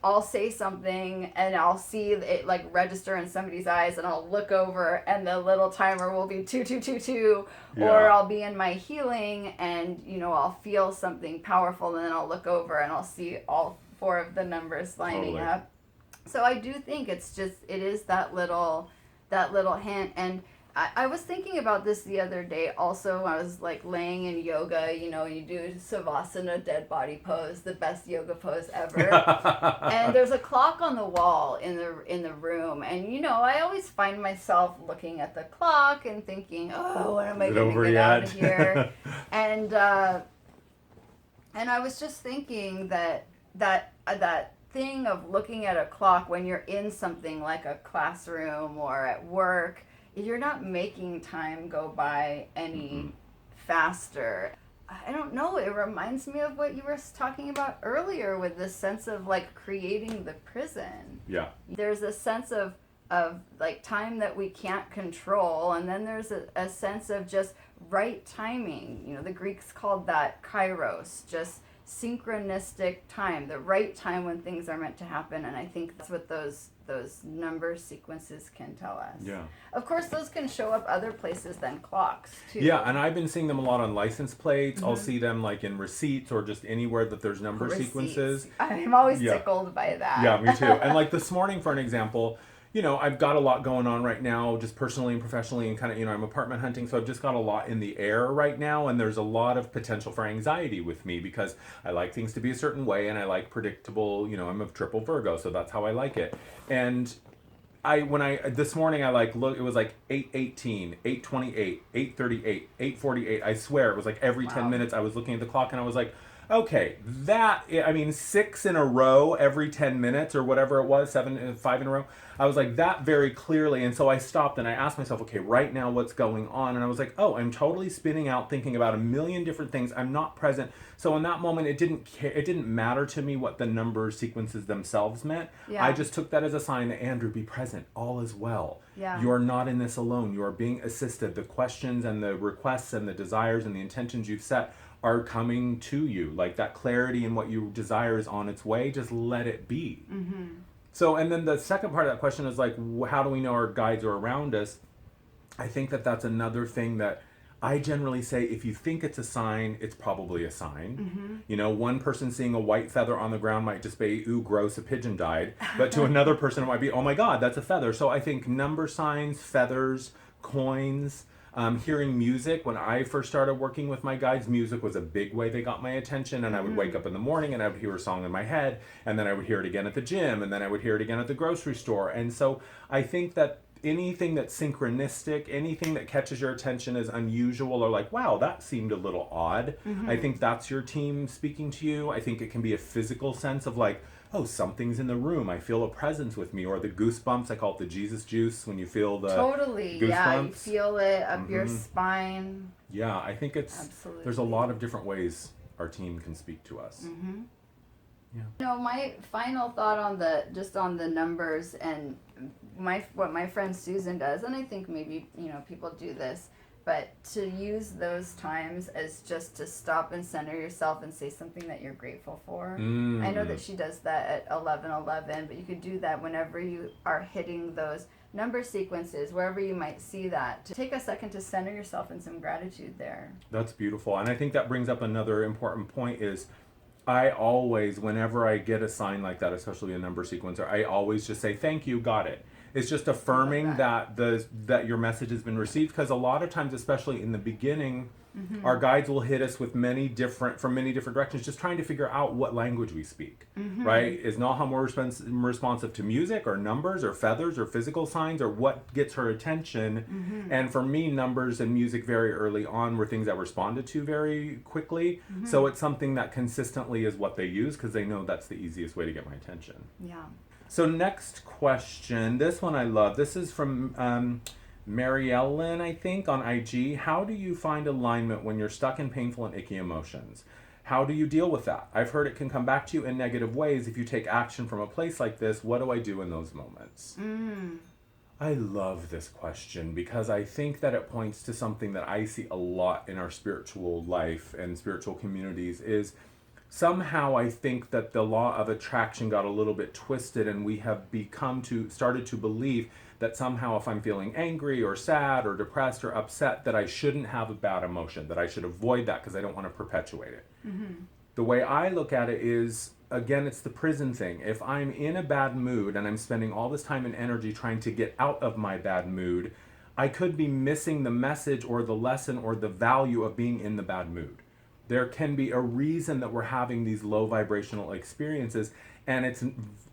I'll say something and I'll see it like register in somebody's eyes, and I'll look over and the little timer will be 2222, or I'll be in my healing and I'll feel something powerful, and then I'll look over and I'll see all four of the numbers lining up. So I do think it is that little hint. And I was thinking about this the other day also. I was like laying in yoga, you do Savasana, dead body pose, the best yoga pose ever. And there's a clock on the wall in the room, and I always find myself looking at the clock and thinking, oh, when am I going to get out of here? And And I was just thinking that thing of looking at a clock when you're in something like a classroom or at work, you're not making time go by any faster. I don't know. It reminds me of what you were talking about earlier with this sense of like creating the prison. Yeah. There's a sense of like time that we can't control, and then there's a sense of just right timing. You know, the Greeks called that kairos, just synchronistic time, the right time when things are meant to happen. And I think that's what those number sequences can tell us. Yeah. Of course, those can show up other places than clocks too. Yeah, and I've been seeing them a lot on license plates. I'll see them like in receipts or just anywhere that there's number sequences. I'm always tickled by that. Yeah, me too. And like this morning, for an example, you know, I've got a lot going on right now, just personally and professionally, and kind of, you know, I'm apartment hunting, so I've just got a lot in the air right now, and there's a lot of potential for anxiety with me because I like things to be a certain way, and I like predictable, you know, I'm a triple Virgo, so that's how I like it. And this morning I like look, it was like 8:18, 8:28, 8:38, 8:48. I swear it was like every 10 minutes I was looking at the clock and I was like, okay, 6 in a row every 10 minutes or whatever it was, 5 in a row. I was like that very clearly. And so I stopped and I asked myself, okay, right now what's going on? And I was like, oh, I'm totally spinning out, thinking about a million different things. I'm not present. So in that moment, it didn't matter to me what the number sequences themselves meant. Yeah. I just took that as a sign that, Andrew, be present. All is well. Yeah. You are not in this alone. You are being assisted. The questions and the requests and the desires and the intentions you've set are coming to you. Like that clarity in what you desire is on its way. Just let it be. Mm-hmm. So, and then the second part of that question is like, how do we know our guides are around us? I think that that's another thing that I generally say, if you think it's a sign, it's probably a sign. Mm-hmm. You know, one person seeing a white feather on the ground might just be, ooh, gross, a pigeon died. But to another person, it might be, oh my God, that's a feather. So I think number signs, feathers, coins, hearing music. When I first started working with my guides, music was a big way they got my attention. And I would wake up in the morning and I would hear a song in my head. And then I would hear it again at the gym. And then I would hear it again at the grocery store. And so I think that anything that's synchronistic, anything that catches your attention as unusual or like, wow, that seemed a little odd. Mm-hmm. I think that's your team speaking to you. I think it can be a physical sense of like, oh, something's in the room. I feel a presence with me. Or the goosebumps. I call it the Jesus juice when you feel the totally goosebumps. Yeah, you feel it up your spine. Yeah, I think Absolutely. There's a lot of different ways our team can speak to us. Mm-hmm. Yeah. You know, my final thought on the numbers and what my friend Susan does, and I think maybe, you know, people do this, but to use those times as just to stop and center yourself and say something that you're grateful for. I know that she does that at 11:11, but you could do that whenever you are hitting those number sequences, wherever you might see that. To take a second to center yourself in some gratitude there. That's beautiful. And I think that brings up another important point is I always, whenever I get a sign like that, especially a number sequencer, I always just say, thank you, got it. It's just affirming that your message has been received, because a lot of times, especially in the beginning, our guides will hit us with from many different directions, just trying to figure out what language we speak, right? Is Naha more responsive to music or numbers or feathers or physical signs, or what gets her attention? And for me, numbers and music very early on were things I responded to very quickly. So it's something that consistently is what they use, because they know that's the easiest way to get my attention. Yeah. So next question, this one I love. This is from Mary Ellen, I think, on IG. How do you find alignment when you're stuck in painful and icky emotions? How do you deal with that? I've heard it can come back to you in negative ways if you take action from a place like this. What do I do in those moments? I love this question because I think that it points to something that I see a lot in our spiritual life and spiritual communities is somehow I think that the law of attraction got a little bit twisted, and we have started to believe that somehow if I'm feeling angry or sad or depressed or upset, that I shouldn't have a bad emotion, that I should avoid that because I don't want to perpetuate it. The way I look at it is, again, it's the prison thing. If I'm in a bad mood and I'm spending all this time and energy trying to get out of my bad mood, I could be missing the message or the lesson or the value of being in the bad mood. There can be a reason that we're having these low vibrational experiences, And it's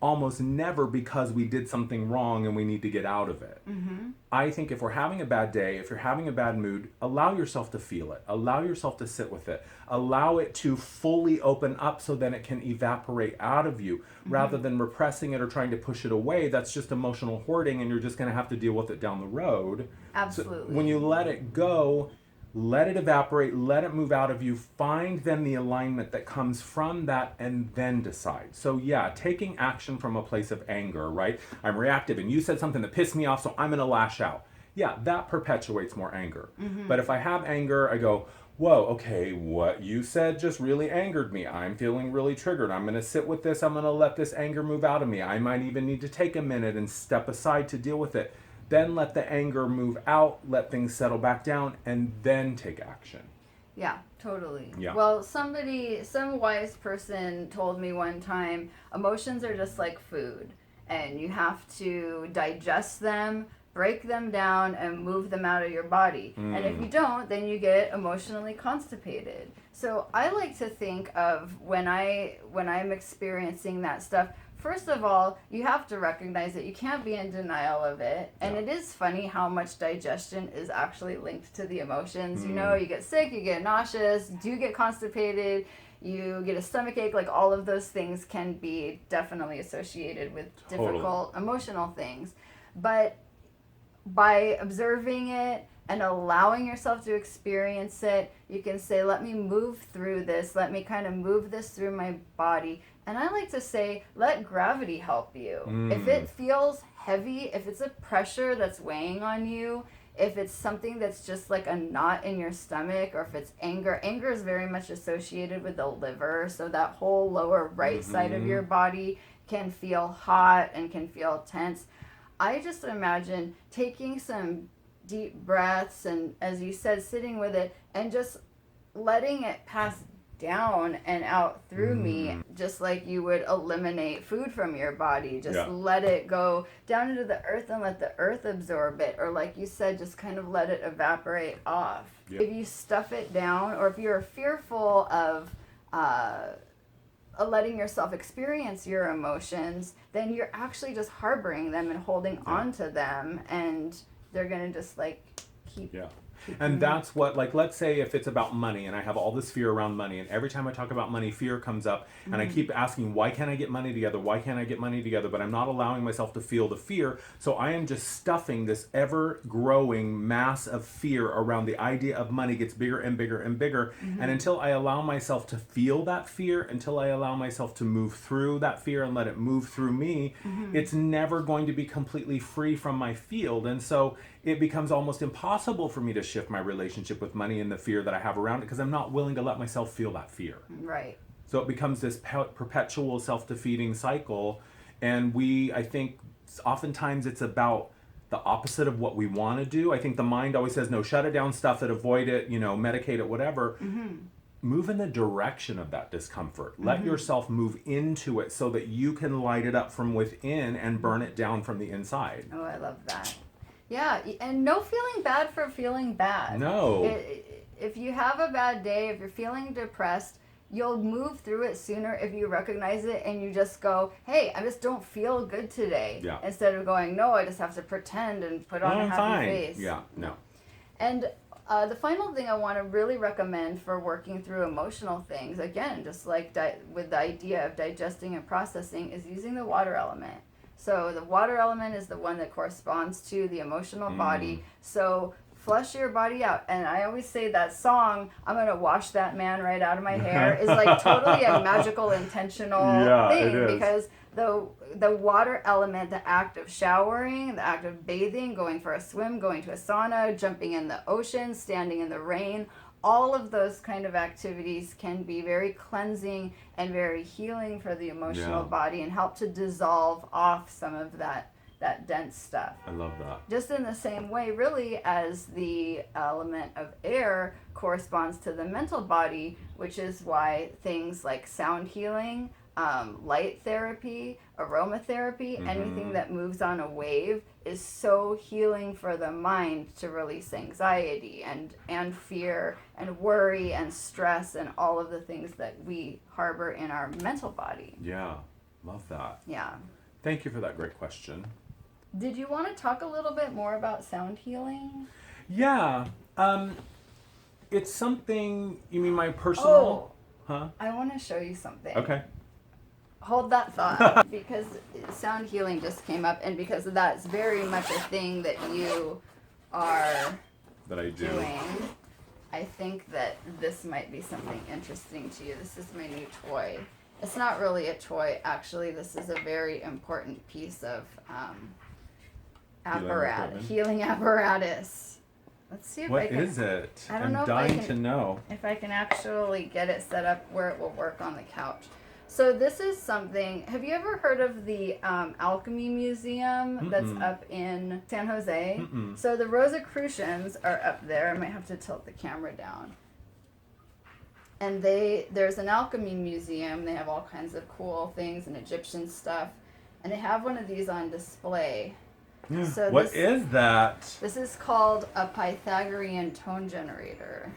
almost never because we did something wrong and we need to get out of it. I think if we're having a bad day, if you're having a bad mood, allow yourself to feel it. Allow yourself to sit with it. Allow it to fully open up so then it can evaporate out of you rather than repressing it or trying to push it away. That's just emotional hoarding and you're just going to have to deal with it down the road. Absolutely. So when you let it go, let it evaporate, let it move out of you, find then the alignment that comes from that and then decide. So yeah, taking action from a place of anger, right? I'm reactive and you said something that pissed me off, so I'm going to lash out. Yeah, that perpetuates more anger. But if I have anger, I go, whoa, okay, what you said just really angered me. I'm feeling really triggered. I'm going to sit with this. I'm going to let this anger move out of me. I might even need to take a minute and step aside to deal with it. Then let the anger move out, let things settle back down, and then take action. Yeah, totally. Yeah. Well, some wise person told me one time, emotions are just like food, and you have to digest them, break them down, and move them out of your body. And if you don't, then you get emotionally constipated. So I like to think of when I'm experiencing that stuff, first of all, you have to recognize that you can't be in denial of it. And it is funny how much digestion is actually linked to the emotions. You know, you get sick, you get nauseous, you get constipated, you get a stomach ache. Like all of those things can be definitely associated with difficult emotional things. But by observing it and allowing yourself to experience it, you can say, let me move through this. Let me kind of move this through my body. And I like to say, let gravity help you. If it feels heavy, if it's a pressure that's weighing on you, if it's something that's just like a knot in your stomach, or if it's anger is very much associated with the liver. So that whole lower right side of your body can feel hot and can feel tense. I just imagine taking some deep breaths and, as you said, sitting with it and just letting it pass down and out through me, just like you would eliminate food from your body. Just let it go down into the earth and let the earth absorb it. Or like you said, just kind of let it evaporate off. If you stuff it down, or if you're fearful of letting yourself experience your emotions, then you're actually just harboring them and holding on to them, and they're going to just like keep And that's what, like, let's say if it's about money and I have all this fear around money, and every time I talk about money, fear comes up, and I keep asking, why can't I get money together? Why can't I get money together? But I'm not allowing myself to feel the fear. So I am just stuffing this ever growing mass of fear around the idea of money gets bigger and bigger and bigger. And until I allow myself to feel that fear, until I allow myself to move through that fear and let it move through me, it's never going to be completely free from my field. And so it becomes almost impossible for me to shift my relationship with money and the fear that I have around it, because I'm not willing to let myself feel that fear. Right. So it becomes this perpetual self-defeating cycle. And I think oftentimes it's about the opposite of what we want to do. I think the mind always says, no, shut it down, stuff it, avoid it, medicate it, whatever. Move in the direction of that discomfort. Let yourself move into it so that you can light it up from within and burn it down from the inside. Oh, I love that. Yeah, and no feeling bad for feeling bad. No. If you have a bad day, if you're feeling depressed, you'll move through it sooner if you recognize it and you just go, hey, I just don't feel good today. Yeah. Instead of going, no, I just have to pretend and put on a happy face. Yeah, no. And the final thing I want to really recommend for working through emotional things, again, just like with the idea of digesting and processing, is using the water element. So the water element is the one that corresponds to the emotional body. So flush your body out. And I always say that song, I'm going to wash that man right out of my hair, is like totally a magical, intentional thing. Because the water element, the act of showering, the act of bathing, going for a swim, going to a sauna, jumping in the ocean, standing in the rain, all of those kind of activities can be very cleansing and very healing for the emotional body and help to dissolve off some of that dense stuff. I love that. Just in the same way, really, as the element of air corresponds to the mental body, which is why things like sound healing, light therapy, aromatherapy, anything that moves on a wave is so healing for the mind to release anxiety and fear and worry and stress and all of the things that we harbor in our mental body. Yeah. Love that. Yeah. Thank you for that great question. Did you want to talk a little bit more about sound healing? Yeah. It's something, you mean my personal? Huh? I want to show you something. Okay. Hold that thought, because sound healing just came up, and because of that, it's very much a thing that you are That I do. doing. I think that this might be something interesting to you. This is my new toy. It's not really a toy, actually. This is a very important piece of healing apparatus. Let's see if I can. What is it? I don't know I'm if dying I can, to know. if I can actually get it set up where it will work on the couch. So this is something. Have you ever heard of the Alchemy Museum that's up in San Jose? Mm-mm. So the Rosicrucians are up there. I might have to tilt the camera down. And there's an alchemy museum. They have all kinds of cool things and Egyptian stuff. And they have one of these on display. So what is that? This is called a Pythagorean tone generator.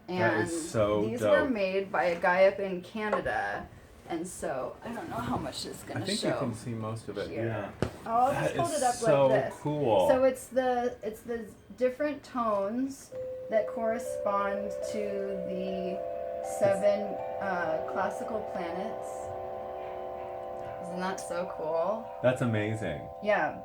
And that is so these dope. were made by a guy up in Canada. And so I don't know how much it's going to show. I think you can see most of it. Here. Yeah. Oh, I'll That just hold is it up so like this. cool. So it's the different tones that correspond to the 7 classical planets. Isn't that so cool? That's amazing. Yeah.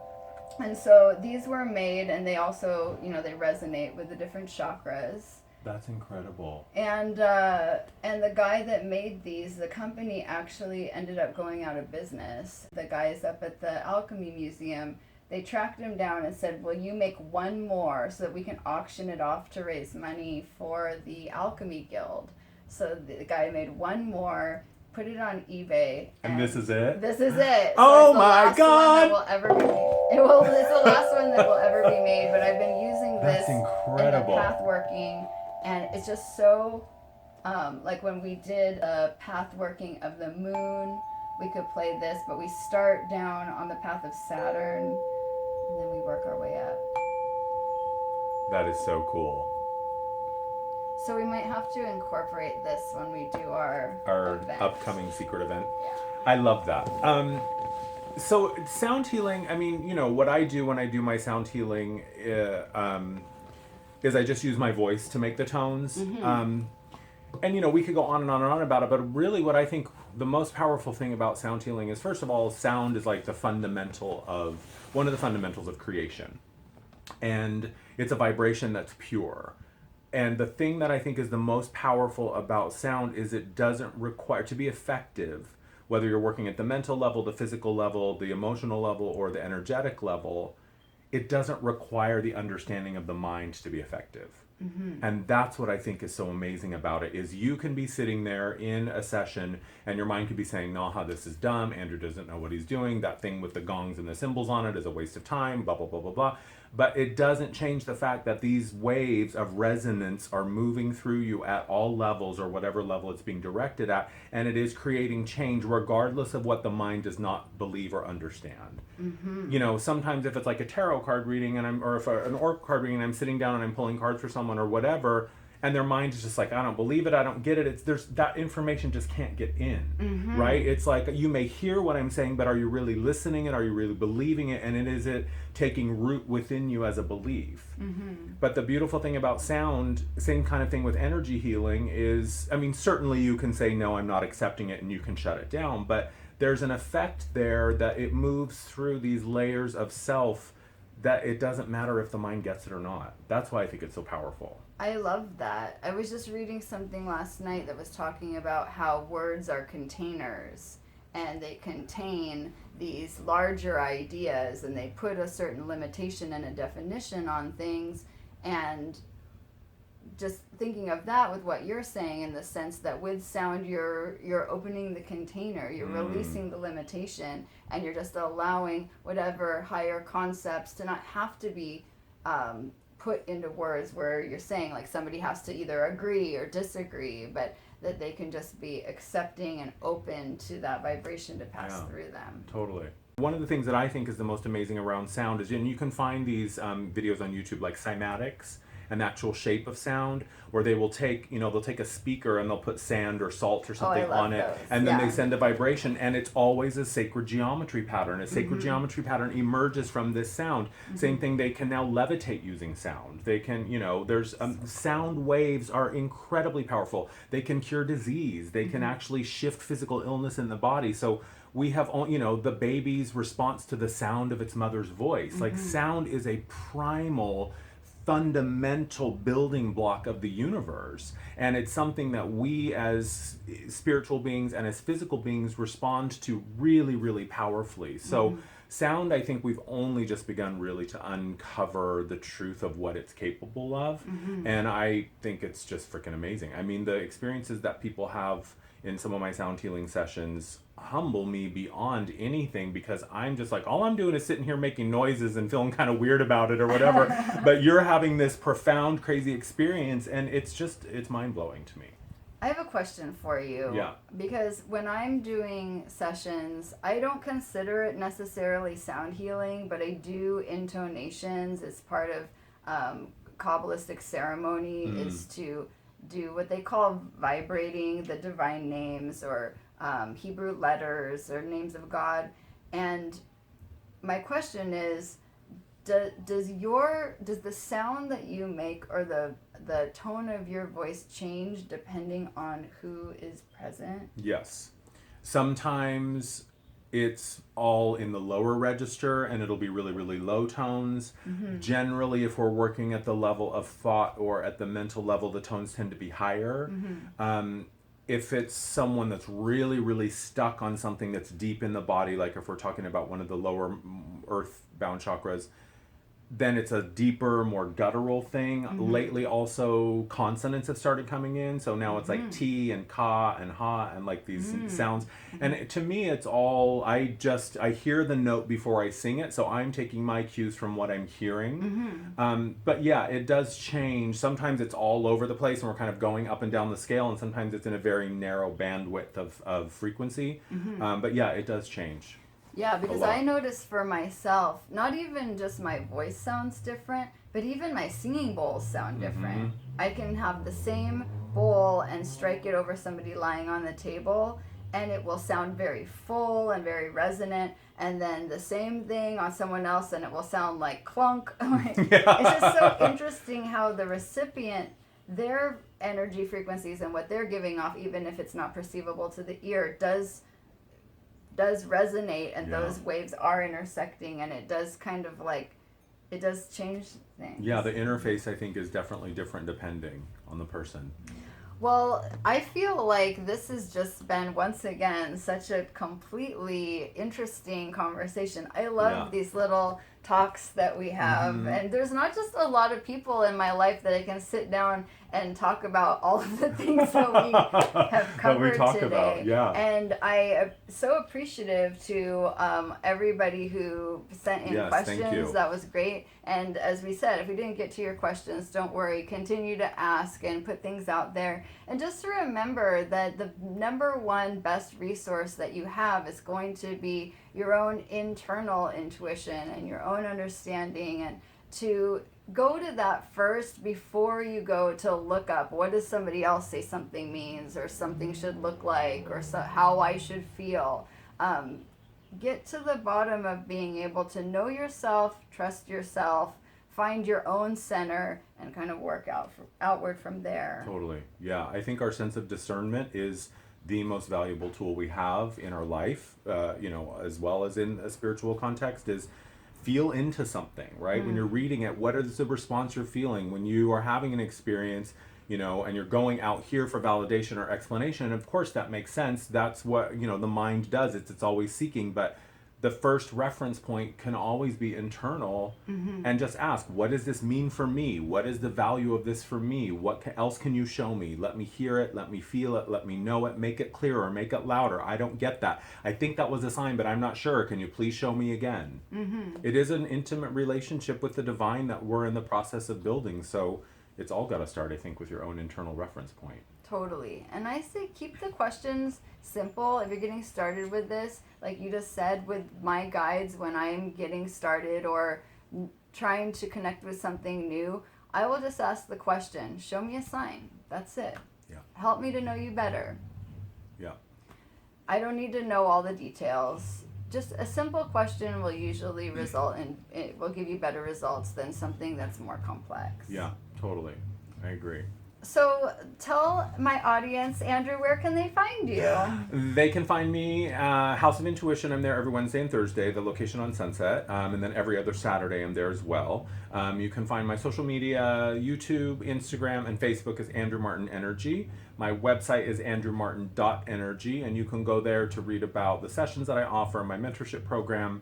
And so these were made, and they also, they resonate with the different chakras. That's incredible. And the guy that made these, the company actually ended up going out of business. The guys up at the Alchemy Museum, they tracked him down and said, "Will you make one more so that we can auction it off to raise money for the Alchemy Guild?" So the guy made one more, put it on eBay. And this is it? This is it. Oh so my God! It's the last one that will ever be made, but I've been using this That's incredible. in the path working, and it's just so, like when we did a path working of the moon, we could play this, but we start down on the path of Saturn, and then we work our way up. That is so cool. So we might have to incorporate this when we do our event. Upcoming secret event. Yeah. I love that. So sound healing, I mean, what I do when I do my sound healing is I just use my voice to make the tones. Mm-hmm. And we could go on and on and on about it, but really what I think the most powerful thing about sound healing is, first of all, sound is like one of the fundamentals of creation. And it's a vibration that's pure. And the thing that I think is the most powerful about sound is it doesn't require, to be effective, whether you're working at the mental level, the physical level, the emotional level, or the energetic level, it doesn't require the understanding of the mind to be effective. Mm-hmm. And that's what I think is so amazing about it, is you can be sitting there in a session and your mind could be saying, Naha, this is dumb, Andrew doesn't know what he's doing, that thing with the gongs and the symbols on it is a waste of time, blah, blah, blah, blah, blah. But it doesn't change the fact that these waves of resonance are moving through you at all levels, or whatever level it's being directed at, and it is creating change regardless of what the mind does not believe or understand. Mm-hmm. Sometimes if it's like a tarot card reading or if an oracle card reading and I'm sitting down and I'm pulling cards for someone or whatever, and their mind is just like, I don't believe it, I don't get it. There's that information just can't get in, right? It's like, you may hear what I'm saying, but are you really listening it? Are you really believing it? And is it taking root within you as a belief? Mm-hmm. But the beautiful thing about sound, same kind of thing with energy healing is, certainly you can say, no, I'm not accepting it, and you can shut it down. But there's an effect there that it moves through these layers of self that it doesn't matter if the mind gets it or not. That's why I think it's so powerful. I love that. I was just reading something last night that was talking about how words are containers, and they contain these larger ideas, and they put a certain limitation and a definition on things. And just thinking of that with what you're saying, in the sense that with sound you're opening the container, you're releasing the limitation, and you're just allowing whatever higher concepts to not have to be put into words where you're saying, like, somebody has to either agree or disagree, but that they can just be accepting and open to that vibration to pass through them. Totally. One of the things that I think is the most amazing around sound is, and you can find these videos on YouTube, like cymatics, an actual shape of sound, or they will take, they'll take a speaker and they'll put sand or salt or something on it, those. and then they send a vibration, and it's always a sacred geometry pattern. A sacred geometry pattern emerges from this sound. Same thing, they can now levitate using sound. They can, there's sound waves are incredibly powerful. They can cure disease. They can actually shift physical illness in the body. So we have, the baby's response to the sound of its mother's voice. Like, sound is a primal, fundamental building block of the universe. And it's something that we as spiritual beings and as physical beings respond to really, really powerfully. So sound, I think we've only just begun really to uncover the truth of what it's capable of. And I think it's just freaking amazing. I mean, the experiences that people have in some of my sound healing sessions humble me beyond anything, because I'm just like, all I'm doing is sitting here making noises and feeling kind of weird about it or whatever. But you're having this profound, crazy experience, and it's mind-blowing to me. I have a question for you. Yeah. Because when I'm doing sessions, I don't consider it necessarily sound healing, but I do intonations. It's part of Kabbalistic ceremony is to do what they call vibrating the divine names, or Hebrew letters or names of God. And my question is, does the sound that you make, or the tone of your voice, change depending on who is present? Yes. Sometimes it's all in the lower register and it'll be really, really low tones. Generally, if we're working at the level of thought or at the mental level, the tones tend to be higher. If it's someone that's really, really stuck on something that's deep in the body, like if we're talking about one of the lower earth-bound chakras, then it's a deeper, more guttural thing. Lately, also, consonants have started coming in. So now it's like T and Ka and Ha and like these sounds. And to me, it's all, I hear the note before I sing it. So I'm taking my cues from what I'm hearing. But yeah, it does change. Sometimes it's all over the place and we're kind of going up and down the scale. And sometimes it's in a very narrow bandwidth of frequency. But yeah, it does change. Yeah, because I notice for myself, not even just my voice sounds different, but even my singing bowls sound different. I can have the same bowl and strike it over somebody lying on the table, and it will sound very full and very resonant. And then the same thing on someone else, and it will sound like clunk. It's just so interesting how the recipient, their energy frequencies and what they're giving off, even if it's not perceivable to the ear, does resonate, and those waves are intersecting, and it does kind of like, it does change things. Yeah, the interface, I think, is definitely different depending on the person. Well, I feel like this has just been, once again, such a completely interesting conversation. I love these little talks that we have, and there's not just a lot of people in my life that I can sit down and talk about all of the things that we have covered today. And I am so appreciative to everybody who sent in questions. Thank you. That was great. And as we said, if we didn't get to your questions, don't worry. Continue to ask and put things out there. And just to remember that the number one best resource that you have is going to be your own internal intuition and your own understanding, and to go to that first before you go to look up what does somebody else say something means, or something should look like, or how I should feel. Get to the bottom of being able to know yourself, trust yourself, find your own center, and kind of work outward from there. Totally. Yeah, I think our sense of discernment is the most valuable tool we have in our life, as well as in a spiritual context, is feel into something, right? When you're reading it, what is the response you're feeling? When you are having an experience, and you're going out here for validation or explanation, and of course that makes sense. That's what, the mind does. It's always seeking, but the first reference point can always be internal, and just ask, what does this mean for me? What is the value of this for me? What else can you show me? Let me hear it, let me feel it, let me know it, make it clearer, make it louder. I don't get that. I think that was a sign, but I'm not sure. Can you please show me again? It is an intimate relationship with the divine that we're in the process of building, so it's all got to start, I think, with your own internal reference point. Totally. And I say keep the questions simple. If you're getting started with this, like you just said, with my guides, when I'm getting started or trying to connect with something new, I will just ask the question, show me a sign. That's it. Yeah. Help me to know you better. Yeah. I don't need to know all the details. Just a simple question will usually result in, it will give you better results than something that's more complex. Yeah, totally. I agree. So tell my audience, Andrew, where can they find you? They can find me, House of Intuition. I'm there every Wednesday and Thursday, the location on Sunset. And then every other Saturday I'm there as well. You can find my social media, YouTube, Instagram, and Facebook is Andrew Martin Energy. My website is andrewmartin.energy, and you can go there to read about the sessions that I offer, my mentorship program,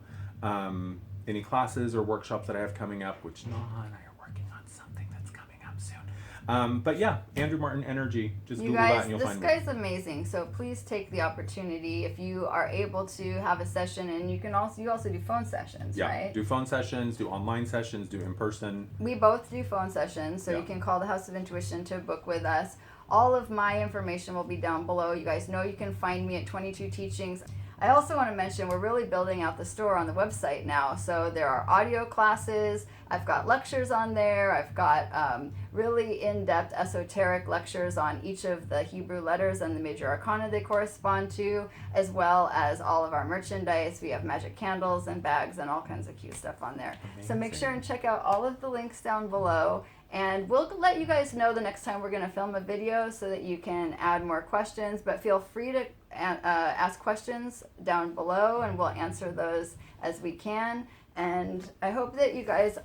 any classes or workshops that I have coming up, which Naha and I are working on something that's coming up soon. But yeah, Andrew Martin Energy. Just You Google guys, that and you'll this find me. guy's amazing. So please take the opportunity if you are able to have a session, and you also do phone sessions, Yeah, right? do phone sessions, do online sessions, do in person. We both do phone sessions, so Yeah. you can call the House of Intuition to book with us. All of my information will be down below. You guys know you can find me at 22 Teachings. I also want to mention we're really building out the store on the website now. So there are audio classes. I've got lectures on there. I've got really in-depth esoteric lectures on each of the Hebrew letters and the major arcana they correspond to, as well as all of our merchandise. We have magic candles and bags and all kinds of cute stuff on there. So make sure and check out all of the links down below. And we'll let you guys know the next time we're going to film a video so that you can add more questions. But feel free to ask questions down below, and we'll answer those as we can. And I hope that you guys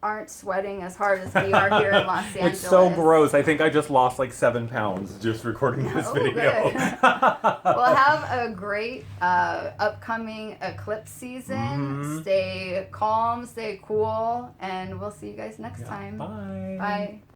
aren't sweating as hard as we are here in Los Angeles. It's so gross. I think I just lost like 7 pounds just recording this Oh, video. good. Well, have a great upcoming eclipse season. Mhm. Stay calm, stay cool, and we'll see you guys next time. Bye. Bye.